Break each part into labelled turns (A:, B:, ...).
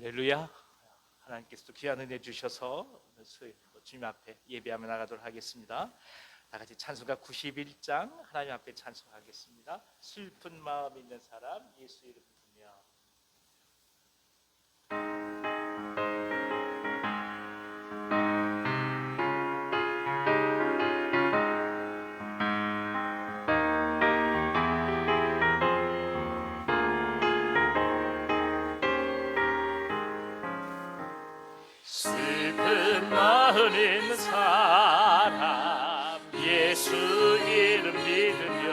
A: 할렐루야. 하나님께서도 귀한 은혜 주셔서 주님 앞에 예배하며 나가도록 하겠습니다. 다 같이 찬송가 91장 하나님 앞에 찬송하겠습니다. 슬픈 마음 있는 사람 예수 이름 부르며. 슬픈 마음 있는 사람 예수 이름 믿으면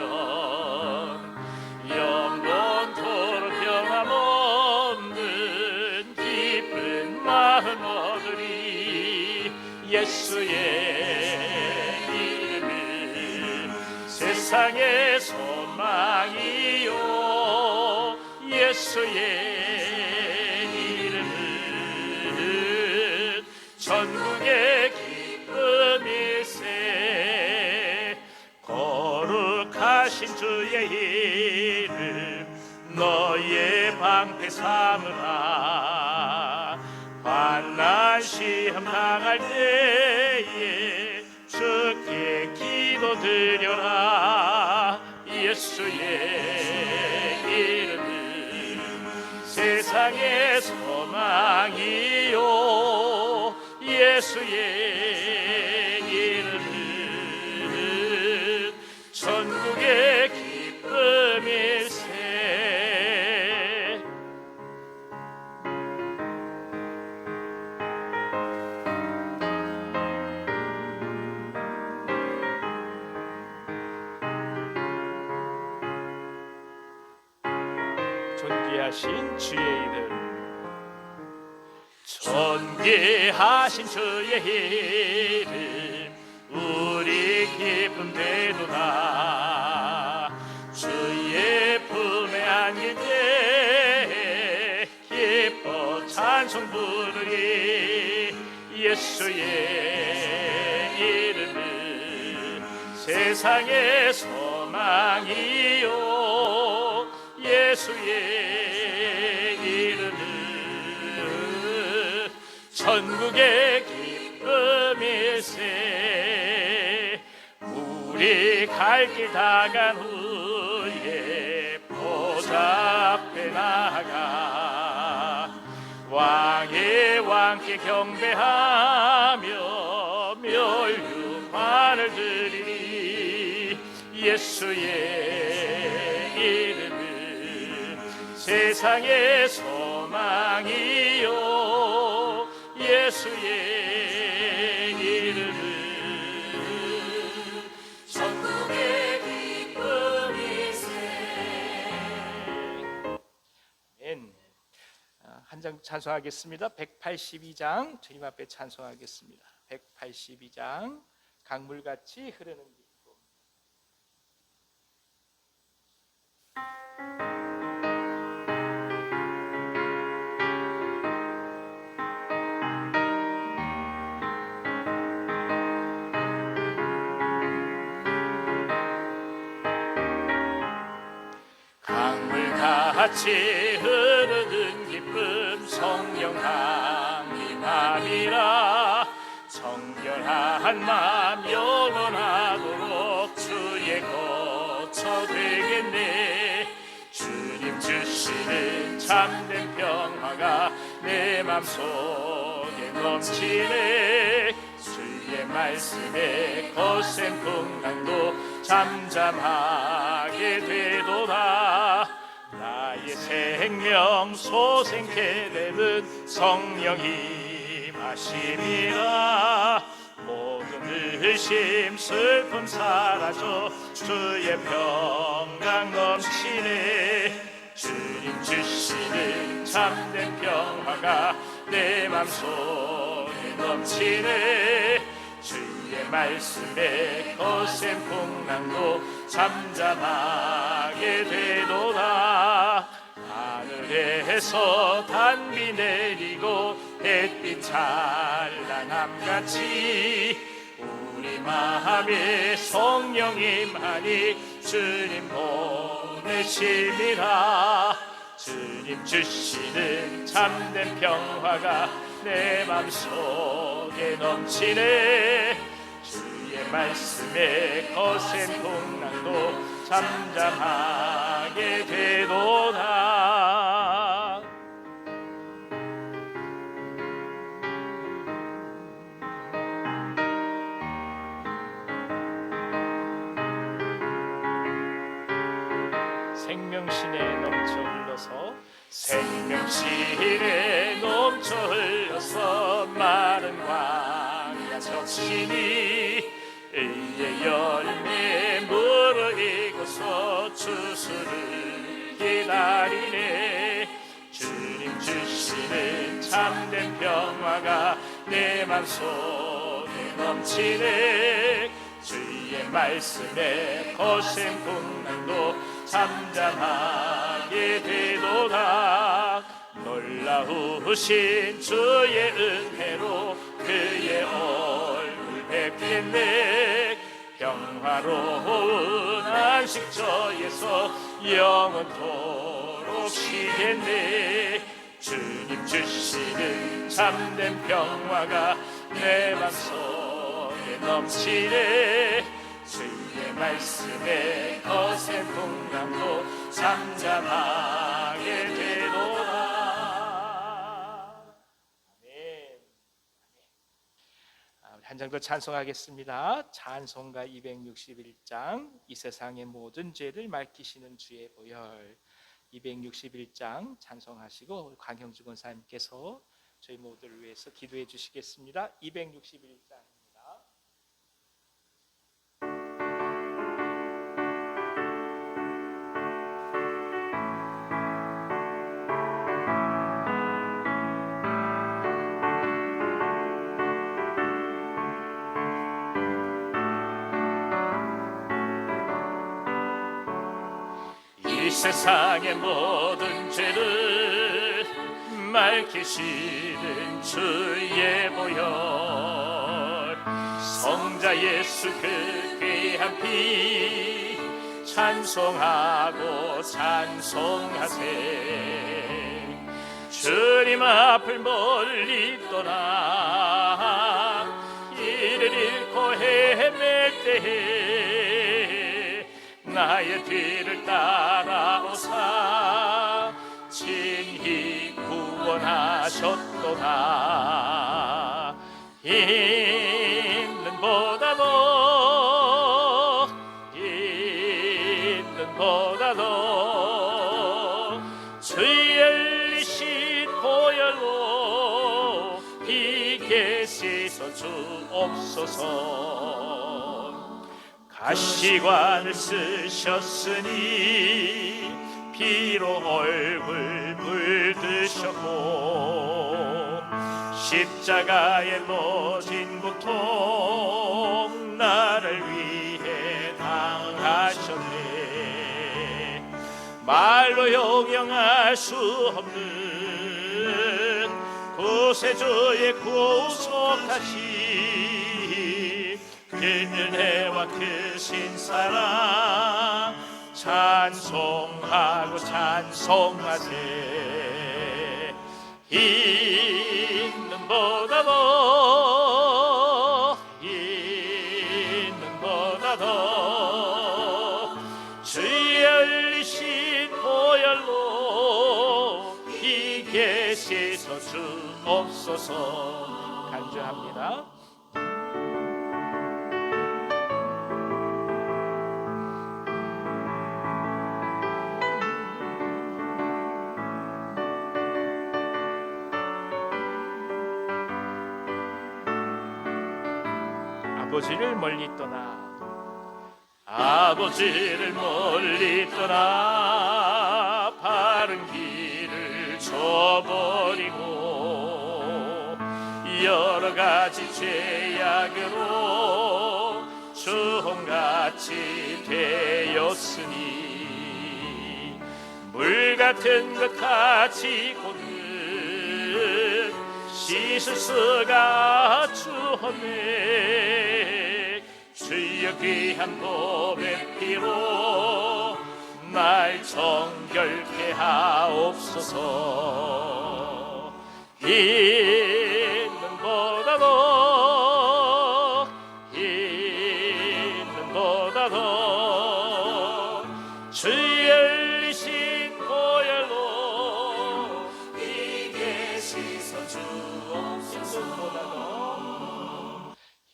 A: 영원토록 변함없는 기쁜 마음 얻으리. 예수의 이름은 세상의 소망이요, 예수의 전국의 기쁨일세. 거룩하신 주의 이름 너의 방패 삼으라. 환난 시험 당할 때에 주께 기도드려라. 예수의 이름은 세상의 소망이요, 예수의 이름은 전국의 기쁨일세. 존귀하신 주의 이름, 존귀하신 주의 이름 우리 기쁨 되도다. 주의 품에 안길 때 기뻐 찬송 부르리. 예수의 이름은 세상의 소망이요, 예수의 이름은 전국의 기쁨일세. 우리 갈 길 다 간 후에 보좌 앞에 나가 왕의 왕께 경배하며 멸류관을 드리리. 예수의 이름은 세상의 소망이요, 예수의 이름은 전국의 기쁨일세. 아멘. 한 장 찬송하겠습니다. 182장 주님 앞에 찬송하겠습니다. 182장 강물같이 흐르는 기쁨. 강물같이 흐르는 기쁨 성령 강림함이라. 정결한 마음 영원하도록 주의 거처 되겠네. 주님 주시는 참된 평화가 내 맘속에 넘치네. 주의 말씀에 거센 풍랑도 잠잠하게 되도다. 나의 생명 소생케 되는 성령이 마심이라. 모든 의심 슬픔 사라져 주의 평강 넘치네. 주님 주시는 참된 평화가 내 맘속에 넘치네. 주의 말씀에 거센 풍랑도 잠잠하게 되도다. 하늘에서 단비 내리고 햇빛 찬란함같이 우리 마음에 성령 임하니 주님 보내심이라. 주님 주시는 참된 평화가 내 맘속에 넘치네. 주의 말씀에 거센 풍랑도 잠잠하게 되도다. 생명신에 넘쳐 흘러서 생명신에 넘쳐 흘러서 마른 광야 적시니 의의 열매 무르익어서 추수를 기다리네. 주님 주시는 참된 평화가 내 맘속에 넘치네. 주의 말씀에 거센 풍랑도 잠잠하게 되도다. 놀라우신 주의 은혜로 그의 얼굴 뵙겠네. 평화로운 안식처에서 영원토록 쉬겠네. 주님 주시는 참된 평화가 내 맘속에 넘치네. 주의 말씀에 거센 풍랑도 잠잠하게 되도다. 아멘. 한 장 더 찬송하겠습니다. 찬송가 261장 이 세상의 모든 죄를 밝히시는 주의 보혈. 261장 찬송하시고 강형주 권사님께서 저희 모두를 위해서 기도해 주시겠습니다. 261장 이 세상의 모든 죄를 밝히시는 주의 보혈. 성자 예수 그 귀한 피 찬송하고 찬송하세. 주님 앞을 멀리 떠나 이를 잃고 헤맬 때에 나의 뒤를 따라오사 친히 구원하셨도다. 있는 보다도 주의 흘리신 보혈로 비게 씻어 주옵소서. 가시관을 쓰셨으니 피로 얼굴 물드셨고 십자가에 놓진 고통 나를 위해 당하셨네. 말로 형용할 수 없는 구세주의 구속하신 그 은혜와 크신 사랑 찬송하고 찬송하세. 있는 보다도 주의 흘리신 보혈로 비게 씻어 주옵소서. 간주합니다. 아버지를 멀리 떠나 바른 길을 저버리고 여러 가지 죄악으로 주홍같이 되었으니 물 같은 것 같이 고는 씻을 수가 주었네. 주여 귀한 보배 피로 날 정결케 하옵소서. 있는 보다 더 주의 흘리신 보혈로 이게 씻어주옵소서.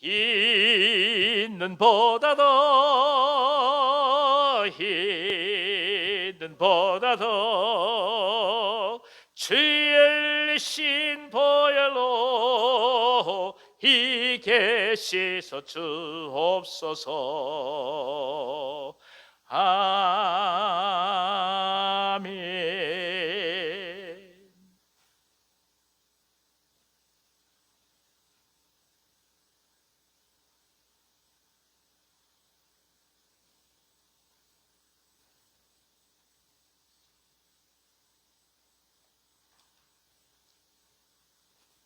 A: 있는 보다 더 주의 흘리신 보혈로 이게 씻어 주옵소서. 아멘.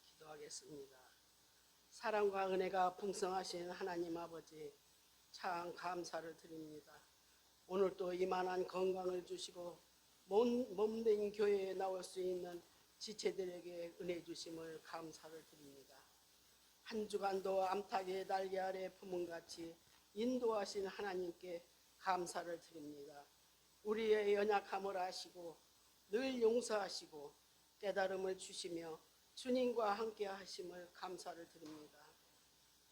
B: 기도하겠습니다. 사랑과 은혜가 풍성하신 하나님 아버지, 참 감사를 드립니다. 오늘 또 이만한 건강을 주시고 몸된 교회에 나올 수 있는 지체들에게 은혜 주심을 감사를 드립니다. 한 주간도 암탉의 날개 아래 품은같이 인도하신 하나님께 감사를 드립니다. 우리의 연약함을 아시고 늘 용서하시고 깨달음을 주시며 주님과 함께 하심을 감사를 드립니다.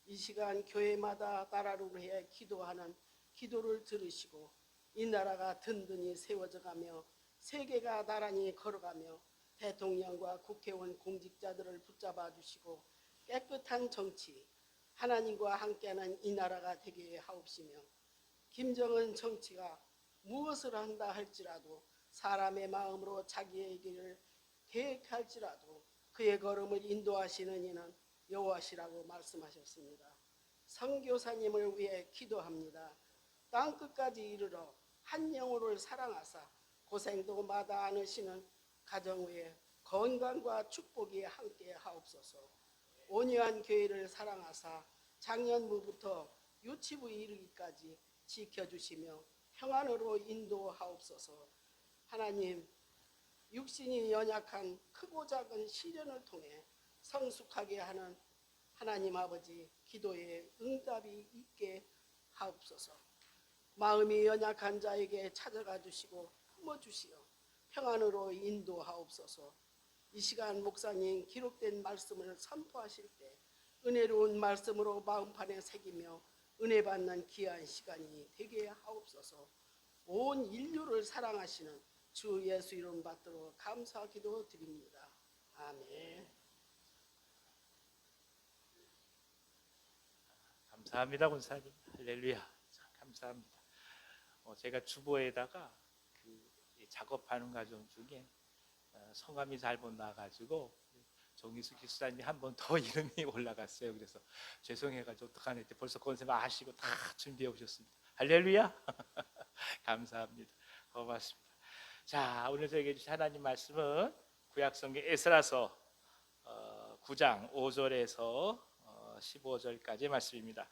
B: 이 시간 교회마다 나라를 위해 기도하는 기도를 들으시고 이 나라가 든든히 세워져 가며 세계가 나란히 걸어가며 대통령과 국회의원 공직자들을 붙잡아 주시고 깨끗한 정치, 하나님과 함께하는 이 나라가 되게 하옵시며, 김정은 정치가 무엇을 한다 할지라도 사람의 마음으로 자기의 길을 계획할지라도 그의 걸음을 인도하시는 이는 여호와시라고 말씀하셨습니다. 선교사님을 위해 기도합니다. 땅끝까지 이르러 한 영혼을 사랑하사 고생도 마다 않으시는 가정 위에 건강과 축복이 함께 하옵소서. 온유한 교회를 사랑하사 작년부부터 유치부 이르기까지 지켜주시며 평안으로 인도하옵소서. 하나님, 육신이 연약한 크고 작은 시련을 통해 성숙하게 하는 하나님 아버지, 기도에 응답이 있게 하옵소서. 마음이 연약한 자에게 찾아가 주시고 품어주시어 평안으로 인도하옵소서. 이 시간 목사님 기록된 말씀을 선포하실 때 은혜로운 말씀으로 마음판에 새기며 은혜 받는 귀한 시간이 되게 하옵소서. 온 인류를 사랑하시는 주 예수 이름 받도록 감사 기도 드립니다. 아멘.
A: 감사합니다, 권사님. 할렐루야. 참 감사합니다. 제가 주보에다가 작업하는 과정 중에 성함이 잘못 나가지고 정희수 기수사님이 한 번 더 이름이 올라갔어요. 그래서 죄송해가지고 어떡하나 했더니 벌써 권사님 아시고 다 준비해 오셨습니다. 할렐루야. 감사합니다. 고맙습니다. 자, 오늘 저에게 주신 하나님 말씀은 구약성경 에스라서 9장 5절에서 15절까지의 말씀입니다.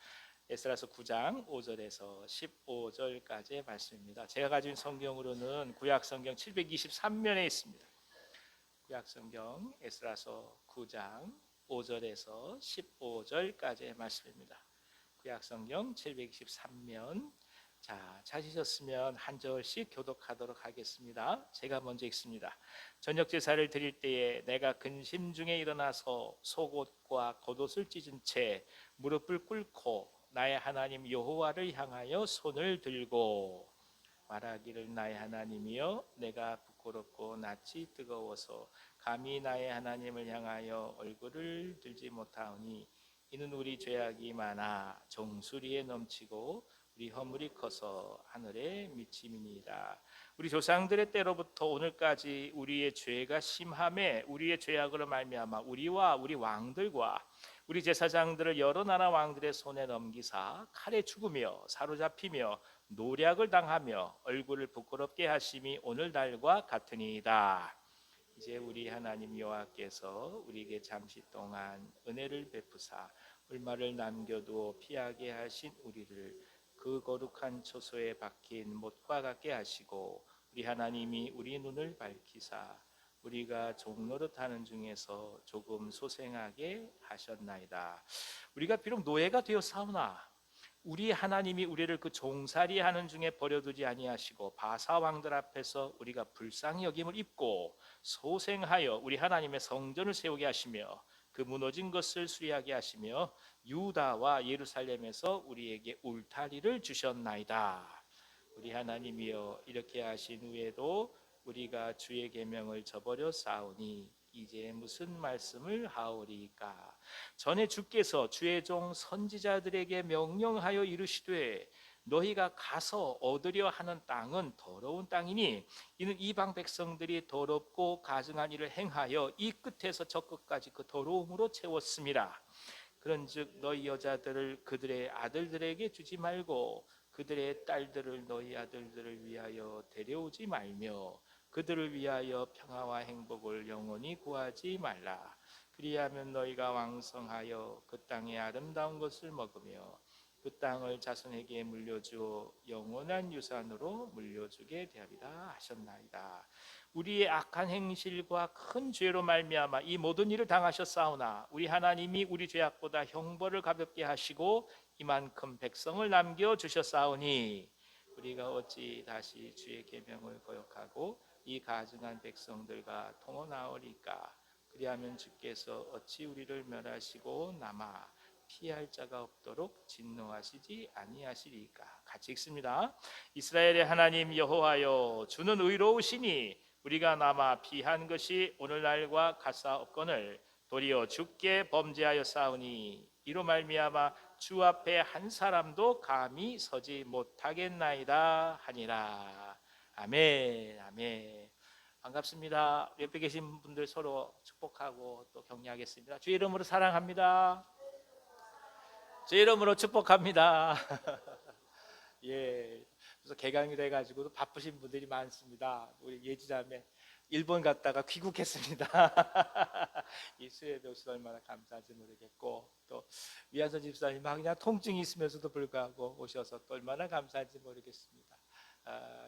A: 에스라서 9장 5절에서 15절까지의 말씀입니다. 제가 가진 성경으로는 구약성경 723면에 있습니다. 구약성경 에스라서 9장 5절에서 15절까지의 말씀입니다. 구약성경 723면. 자, 찾으셨으면 한 절씩 교독하도록 하겠습니다. 제가 먼저 읽습니다. 저녁 제사를 드릴 때에 내가 근심 중에 일어나서 속옷과 겉옷을 찢은 채 무릎을 꿇고 나의 하나님 여호와를 향하여 손을 들고 말하기를, 나의 하나님이여, 내가 부끄럽고 낯이 뜨거워서 감히 나의 하나님을 향하여 얼굴을 들지 못하오니 이는 우리 죄악이 많아 정수리에 넘치고 우리 허물이 커서 하늘에 미침이니이다. 우리 조상들의 때로부터 오늘까지 우리의 죄가 심함에 우리의 죄악으로 말미암아 우리와 우리 왕들과 우리 제사장들을 여러 나라 왕들의 손에 넘기사 칼에 죽으며 사로잡히며 노략을 당하며 얼굴을 부끄럽게 하심이 오늘날과 같으니이다. 이제 우리 하나님 여호와께서 우리에게 잠시 동안 은혜를 베푸사 얼마를 남겨두어 피하게 하신 우리를 그 거룩한 초소에 박힌 못과 같게 하시고 우리 하나님이 우리 눈을 밝히사 우리가 종노릇 하는 중에서 조금 소생하게 하셨나이다. 우리가 비록 노예가 되어 사오나 우리 하나님이 우리를 그 종살이 하는 중에 버려두지 아니하시고 바사 왕들 앞에서 우리가 불쌍히 여김을 입고 소생하여 우리 하나님의 성전을 세우게 하시며 그 무너진 것을 수리하게 하시며 유다와 예루살렘에서 우리에게 울타리를 주셨나이다. 우리 하나님이여 이렇게 하신 후에도 우리가 주의 계명을 저버려 싸우니 이제 무슨 말씀을 하오리까? 전에 주께서 주의 종 선지자들에게 명령하여 이르시되 너희가 가서 얻으려 하는 땅은 더러운 땅이니 이는 이방 백성들이 더럽고 가증한 일을 행하여 이 끝에서 저 끝까지 그 더러움으로 채웠습니다. 그런즉 너희 여자들을 그들의 아들들에게 주지 말고 그들의 딸들을 너희 아들들을 위하여 데려오지 말며 그들을 위하여 평화와 행복을 영원히 구하지 말라. 그리하면 너희가 왕성하여 그 땅의 아름다운 것을 먹으며 그 땅을 자손에게 물려주어 영원한 유산으로 물려주게 되리라 하셨나이다. 우리의 악한 행실과 큰 죄로 말미암아 이 모든 일을 당하셨사오나 우리 하나님이 우리 죄악보다 형벌을 가볍게 하시고 이만큼 백성을 남겨 주셨사오니 우리가 어찌 다시 주의 계명을 거역하고 이 가증한 백성들과 통혼하오리까? 그리하면 주께서 어찌 우리를 멸하시고 남아 피할 자가 없도록 진노하시지 아니하시리까? 같이 읽습니다. 이스라엘의 하나님 여호와여 주는 의로우시니 우리가 남아 피한 것이 오늘날과 같사옵거늘 도리어 주께 범죄하여 싸우니 이로 말미암아 주 앞에 한 사람도 감히 서지 못하겠나이다 하니라. 아멘. 아멘. 반갑습니다. 옆에 계신 분들 서로 축복하고 또 격려하겠습니다. 주의 이름으로 사랑합니다. 주의 이름으로 축복합니다. 예. 그래서 개강이 돼가지고 바쁘신 분들이 많습니다. 우리 예지자매 일본 갔다가 귀국했습니다. 이 수혜에 오셔서 얼마나 감사한지 모르겠고 또 위안선 집사님 그냥 통증이 있으면서도 불구하고 오셔서 또 얼마나 감사한지 모르겠습니다.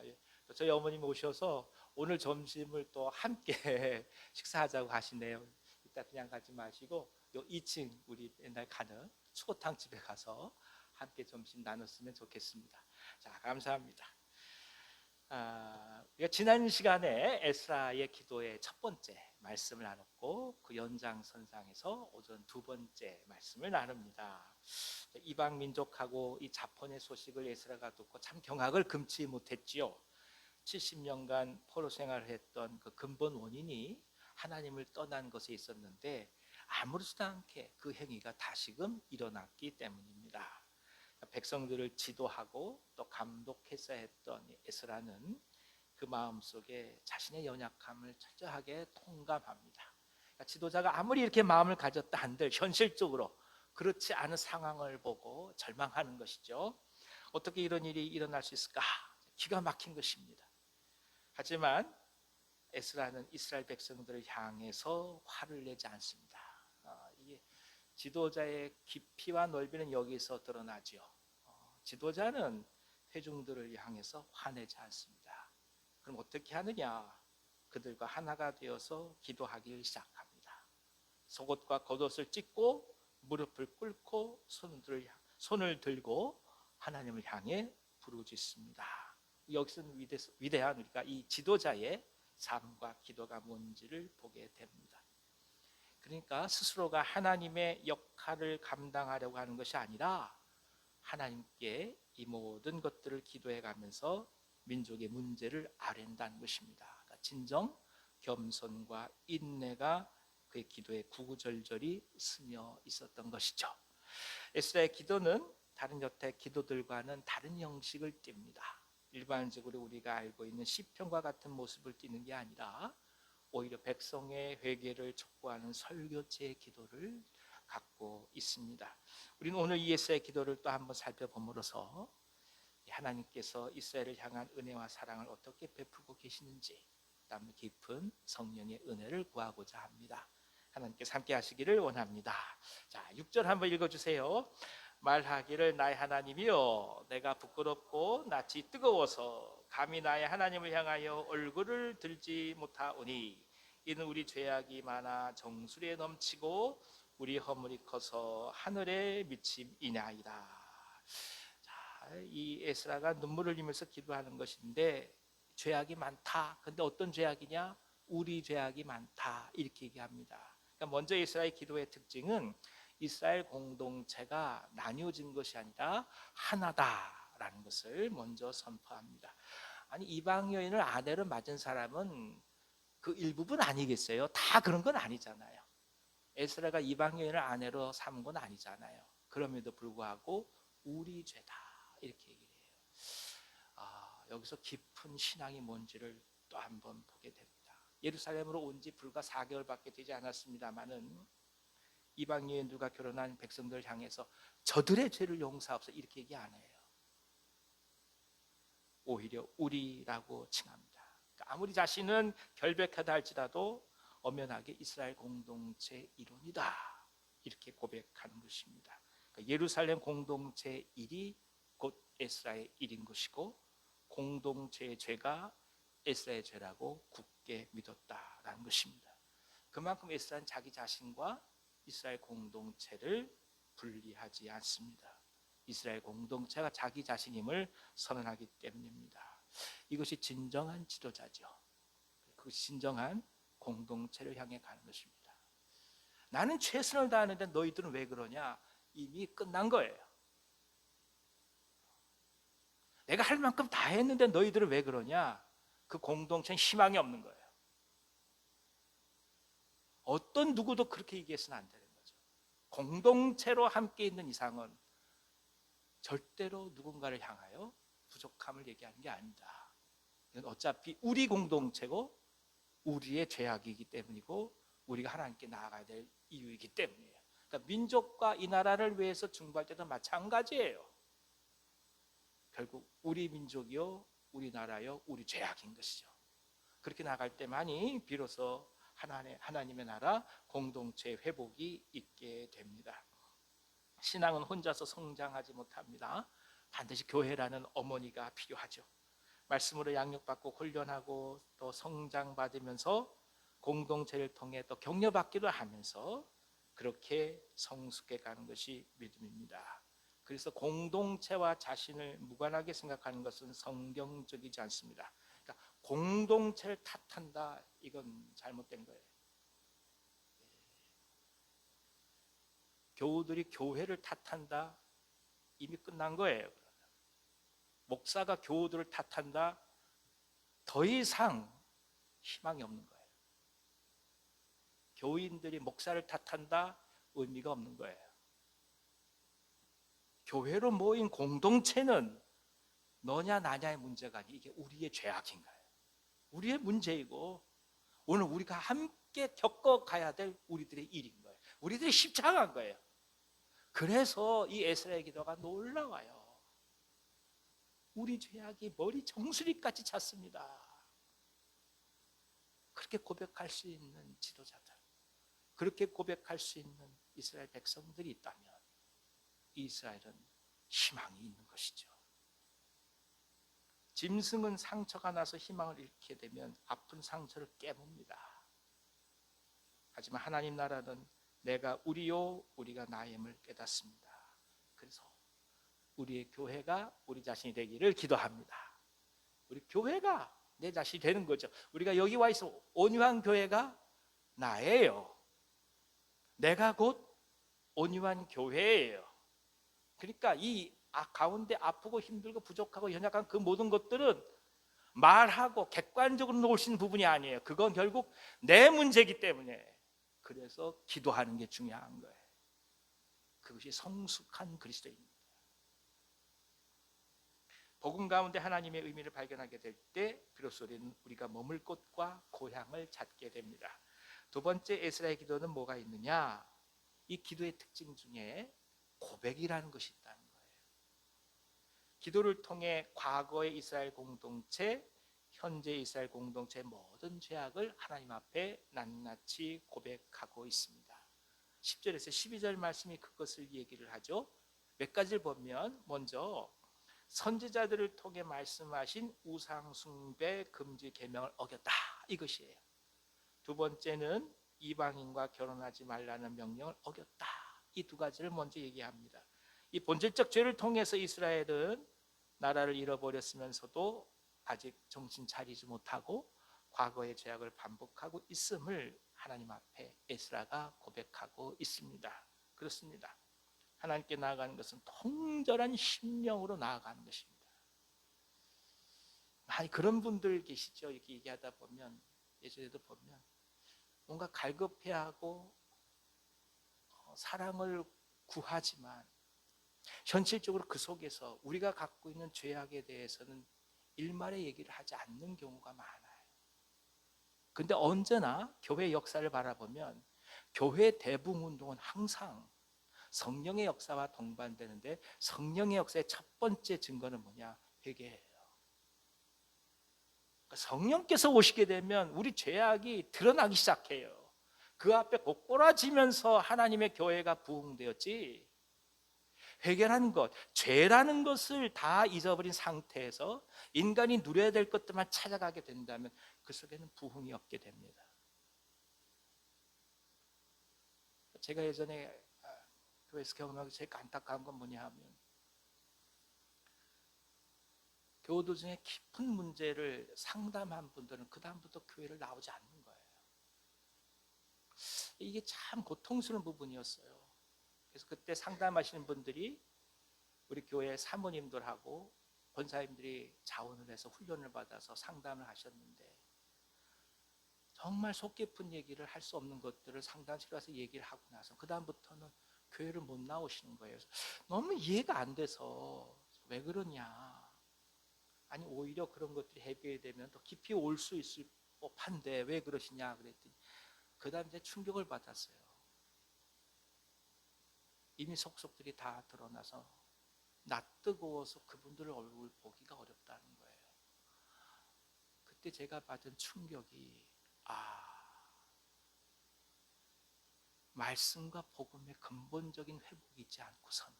A: 예. 저희 어머님 오셔서 오늘 점심을 또 함께 식사하자고 하시네요. 이따 그냥 가지 마시고 요 2층 우리 옛날 가는 추어탕 집에 가서 함께 점심 나눴으면 좋겠습니다. 자, 감사합니다. 우리가 지난 시간에 에스라의 기도의 첫 번째 말씀을 나눴고 그 연장선상에서 오전 두 번째 말씀을 나눕니다. 이방 민족하고 이 자폰의 소식을 에스라가 듣고 참 경악을 금치 못했지요. 70년간 포로 생활을 했던 그 근본 원인이 하나님을 떠난 것에 있었는데 아무렇지도 않게 그 행위가 다시금 일어났기 때문입니다. 백성들을 지도하고 또 감독했어야 했던 에스라는 그 마음속에 자신의 연약함을 철저하게 통감합니다. 그러니까 지도자가 아무리 이렇게 마음을 가졌다 한들 현실적으로 그렇지 않은 상황을 보고 절망하는 것이죠. 어떻게 이런 일이 일어날 수 있을까? 기가 막힌 것입니다. 하지만 에스라는 이스라엘 백성들을 향해서 화를 내지 않습니다. 이게 지도자의 깊이와 넓이는 여기서 드러나죠. 지도자는 회중들을 향해서 화내지 않습니다. 그럼 어떻게 하느냐? 그들과 하나가 되어서 기도하기 시작합니다. 속옷과 겉옷을 찢고 무릎을 꿇고 손을 들고 하나님을 향해 부르짖습니다. 여기서는 위대한 우리가 이 지도자의 삶과 기도가 뭔지를 보게 됩니다. 그러니까 스스로가 하나님의 역할을 감당하려고 하는 것이 아니라 하나님께 이 모든 것들을 기도해 가면서 민족의 문제를 아랜다는 것입니다. 그러니까 진정 겸손과 인내가 그의 기도에 구구절절히 스며 있었던 것이죠. 에스라의 기도는 다른 여태 기도들과는 다른 형식을 띱니다. 일반적으로 우리가 알고 있는 시편과 같은 모습을 띠는 게 아니라 오히려 백성의 회개를 촉구하는 설교체의 기도를 갖고 있습니다. 우리는 오늘 이 에스라의 기도를 또 한번 살펴봄으로써 하나님께서 이스라엘을 향한 은혜와 사랑을 어떻게 베풀고 계시는지 땀 깊은 성령의 은혜를 구하고자 합니다. 하나님께서 함께 하시기를 원합니다. 자, 6절 한번 읽어주세요. 말하기를 나의 하나님이여 내가 부끄럽고 낯이 뜨거워서 감히 나의 하나님을 향하여 얼굴을 들지 못하오니 이는 우리 죄악이 많아 정수리에 넘치고 우리 허물이 커서 하늘에 미침이나이다. 자, 이 에스라가 눈물을 흘리면서 기도하는 것인데 죄악이 많다. 근데 어떤 죄악이냐? 우리 죄악이 많다. 이렇게 얘기합니다. 그러니까 먼저 에스라의 기도의 특징은 이스라엘 공동체가 나뉘어진 것이 아니라 하나다라는 것을 먼저 선포합니다. 아니 이방 여인을 아내로 맞은 사람은 그 일부분 아니겠어요? 다 그런 건 아니잖아요. 에스라가 이방 여인을 아내로 삼은 건 아니잖아요. 그럼에도 불구하고 우리 죄다 이렇게 얘기를 해요. 여기서 깊은 신앙이 뭔지를 또 한번 보게 됩니다. 예루살렘으로 온 지 불과 4개월밖에 되지 않았습니다만은 이방 여인들과 결혼한 백성들을 향해서 저들의 죄를 용서하옵소서 이렇게 얘기 안 해요. 오히려 우리라고 칭합니다. 그러니까 아무리 자신은 결백하다 할지라도 엄연하게 이스라엘 공동체의 일원이다 이렇게 고백하는 것입니다. 그러니까 예루살렘 공동체의 일이 곧 에스라의 일인 것이고 공동체의 죄가 에스라의 죄라고 굳게 믿었다라는 것입니다. 그만큼 에스라는 자기 자신과 이스라엘 공동체를 분리하지 않습니다. 이스라엘 공동체가 자기 자신임을 선언하기 때문입니다. 이것이 진정한 지도자죠. 그것이 진정한 공동체를 향해 가는 것입니다. 나는 최선을 다하는데 너희들은 왜 그러냐? 이미 끝난 거예요. 내가 할 만큼 다 했는데 너희들은 왜 그러냐? 그 공동체는 희망이 없는 거예요. 어떤 누구도 그렇게 얘기해서는 안 되는 거죠. 공동체로 함께 있는 이상은 절대로 누군가를 향하여 부족함을 얘기하는 게 아니다. 이건 어차피 우리 공동체고 우리의 죄악이기 때문이고 우리가 하나님께 나아가야 될 이유이기 때문이에요. 그러니까 민족과 이 나라를 위해서 중보할 때도 마찬가지예요. 결국 우리 민족이요, 우리 나라요, 우리 죄악인 것이죠. 그렇게 나갈 때만이 비로소 하나님의 나라 공동체 회복이 있게 됩니다. 신앙은 혼자서 성장하지 못합니다. 반드시 교회라는 어머니가 필요하죠. 말씀으로 양육받고 훈련하고 또 성장받으면서 공동체를 통해 또 격려받기도 하면서 그렇게 성숙해 가는 것이 믿음입니다. 그래서 공동체와 자신을 무관하게 생각하는 것은 성경적이지 않습니다. 그러니까 공동체를 탓한다, 이건 잘못된 거예요. 교우들이 교회를 탓한다, 이미 끝난 거예요. 목사가 교우들을 탓한다, 더 이상 희망이 없는 거예요. 교인들이 목사를 탓한다, 의미가 없는 거예요. 교회로 모인 공동체는 너냐 나냐의 문제가 아니고 이게 우리의 죄악인 거예요. 우리의 문제이고 오늘 우리가 함께 겪어가야 될 우리들의 일인 거예요. 우리들이 십창한 거예요. 그래서 이 에스라의 기도가 놀라워요. 우리 죄악이 머리 정수리까지 찼습니다. 그렇게 고백할 수 있는 지도자들, 그렇게 고백할 수 있는 이스라엘 백성들이 있다면 이스라엘은 희망이 있는 것이죠. 짐승은 상처가 나서 희망을 잃게 되면 아픈 상처를 깨뭅니다. 하지만 하나님 나라는 내가 우리요 우리가 나임을 깨닫습니다. 그래서 우리의 교회가 우리 자신이 되기를 기도합니다. 우리 교회가 내 자신이 되는 거죠. 우리가 여기 와 있어 온유한 교회가 나예요. 내가 곧 온유한 교회예요. 그러니까 이 가운데 아프고 힘들고 부족하고 연약한 그 모든 것들은 말하고 객관적으로 놓을 수 있는 부분이 아니에요. 그건 결국 내 문제이기 때문에 그래서 기도하는 게 중요한 거예요. 그것이 성숙한 그리스도인입니다. 복음 가운데 하나님의 의미를 발견하게 될 때 비로소 우리가 머물 곳과 고향을 찾게 됩니다. 두 번째 에스라의 기도는 뭐가 있느냐? 이 기도의 특징 중에 고백이라는 것이 있다는 거예요. 기도를 통해 과거의 이스라엘 공동체, 현재 이스라엘 공동체의 모든 죄악을 하나님 앞에 낱낱이 고백하고 있습니다. 10절에서 12절 말씀이 그것을 얘기를 하죠. 몇 가지를 보면 먼저 선지자들을 통해 말씀하신 우상 숭배 금지 계명을 어겼다, 이것이에요. 두 번째는 이방인과 결혼하지 말라는 명령을 어겼다. 이 두 가지를 먼저 얘기합니다. 이 본질적 죄를 통해서 이스라엘은 나라를 잃어버렸으면서도 아직 정신 차리지 못하고 과거의 죄악을 반복하고 있음을 하나님 앞에 에스라가 고백하고 있습니다. 그렇습니다. 하나님께 나아가는 것은 통절한 심령으로 나아가는 것입니다. 많이 그런 분들 계시죠. 이렇게 얘기하다 보면, 예전에도 보면 뭔가 갈급해하고 사랑을 구하지만 현실적으로 그 속에서 우리가 갖고 있는 죄악에 대해서는 일말의 얘기를 하지 않는 경우가 많아요. 근데 언제나 교회 역사를 바라보면 교회 대붕 운동은 항상 성령의 역사와 동반되는데, 성령의 역사의 첫 번째 증거는 뭐냐? 회개예요. 그러니까 성령께서 오시게 되면 우리 죄악이 드러나기 시작해요. 그 앞에 곧꼬라지면서 하나님의 교회가 부흥되었지, 회개라는 것, 죄라는 것을 다 잊어버린 상태에서 인간이 누려야 될 것들만 찾아가게 된다면 그 속에는 부흥이 없게 됩니다. 제가 예전에 교회에서 경험하고 제일 안타까운 건 뭐냐 하면, 교우들 중에 깊은 문제를 상담한 분들은 그 다음부터 교회를 나오지 않는 거예요. 이게 참 고통스러운 부분이었어요. 그래서 그때 상담하시는 분들이 우리 교회 사모님들하고 권사님들이 자원을 해서 훈련을 받아서 상담을 하셨는데, 정말 속 깊은 얘기를 할 수 없는 것들을 상담실에 와서 얘기를 하고 나서 그 다음부터는 교회를 못 나오시는 거예요. 너무 이해가 안 돼서 왜 그러냐, 아니 오히려 그런 것들이 해결되면 더 깊이 올 수 있을 법한데 왜 그러시냐 그랬더니, 그 다음 이제 충격을 받았어요. 이미 속속들이 다 드러나서 낯뜨거워서 그분들의 얼굴 보기가 어렵다는 거예요. 그때 제가 받은 충격이, 말씀과 복음의 근본적인 회복이 있지 않고서는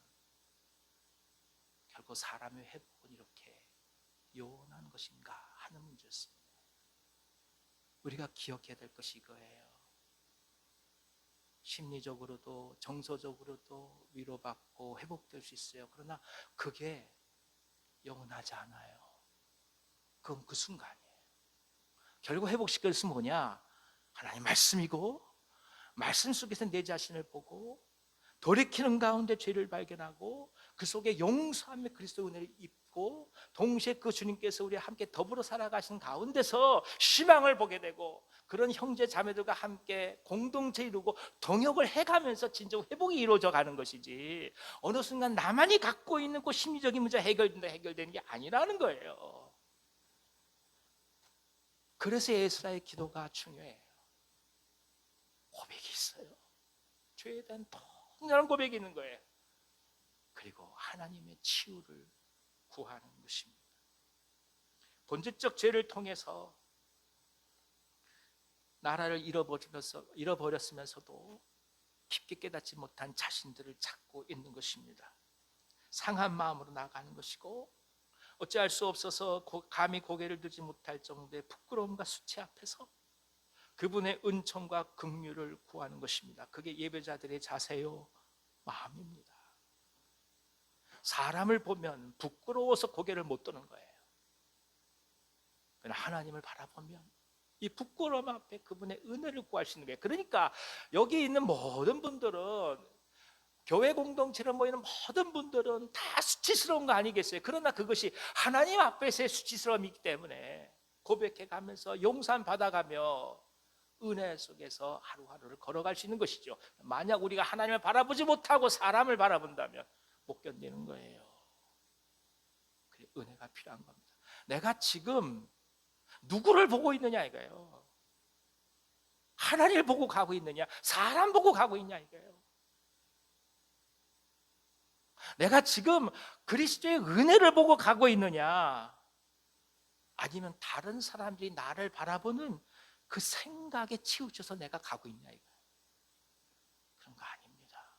A: 결국 사람의 회복은 이렇게 요원한 것인가 하는 문제였습니다. 우리가 기억해야 될 것이 이거예요. 심리적으로도 정서적으로도 위로받고 회복될 수 있어요. 그러나 그게 영원하지 않아요. 그건 그 순간이에요. 결국 회복시킬 것은 뭐냐? 하나님 말씀이고, 말씀 속에서 내 자신을 보고 돌이키는 가운데 죄를 발견하고 그 속에 용서하며 그리스도의 은혜를 입고, 동시에 그 주님께서 우리와 함께 더불어 살아가시는 가운데서 희망을 보게 되고, 그런 형제 자매들과 함께 공동체 이루고 동역을 해가면서 진정 회복이 이루어져 가는 것이지, 어느 순간 나만이 갖고 있는 그 심리적인 문제 해결되는 게 아니라는 거예요. 그래서 에스라의 기도가 중요해요. 고백이 있어요. 죄에 대한 통렬한 고백이 있는 거예요. 그리고 하나님의 치유를 구하는 것입니다. 본질적 죄를 통해서 나라를 잃어버렸으면서도 깊게 깨닫지 못한 자신들을 찾고 있는 것입니다. 상한 마음으로 나가는 것이고, 어찌할 수 없어서 감히 고개를 들지 못할 정도의 부끄러움과 수치 앞에서 그분의 은총과 긍휼을 구하는 것입니다. 그게 예배자들의 자세요, 마음입니다. 사람을 보면 부끄러워서 고개를 못 드는 거예요. 그러나 하나님을 바라보면 이 부끄러움 앞에 그분의 은혜를 구할 수 있는 거예요. 그러니까 여기 있는 모든 분들은, 교회 공동체로 모이는 모든 분들은 다 수치스러운 거 아니겠어요? 그러나 그것이 하나님 앞에서의 수치스러움이기 때문에 고백해 가면서 용서 받아가며 은혜 속에서 하루하루를 걸어갈 수 있는 것이죠. 만약 우리가 하나님을 바라보지 못하고 사람을 바라본다면 못 견디는 거예요. 그래, 은혜가 필요한 겁니다. 내가 지금 누구를 보고 있느냐 이거예요. 하나님을 보고 가고 있느냐, 사람 보고 가고 있냐 이거예요. 내가 지금 그리스도의 은혜를 보고 가고 있느냐, 아니면 다른 사람들이 나를 바라보는 그 생각에 치우쳐서 내가 가고 있냐 이거예요. 그런 거 아닙니다.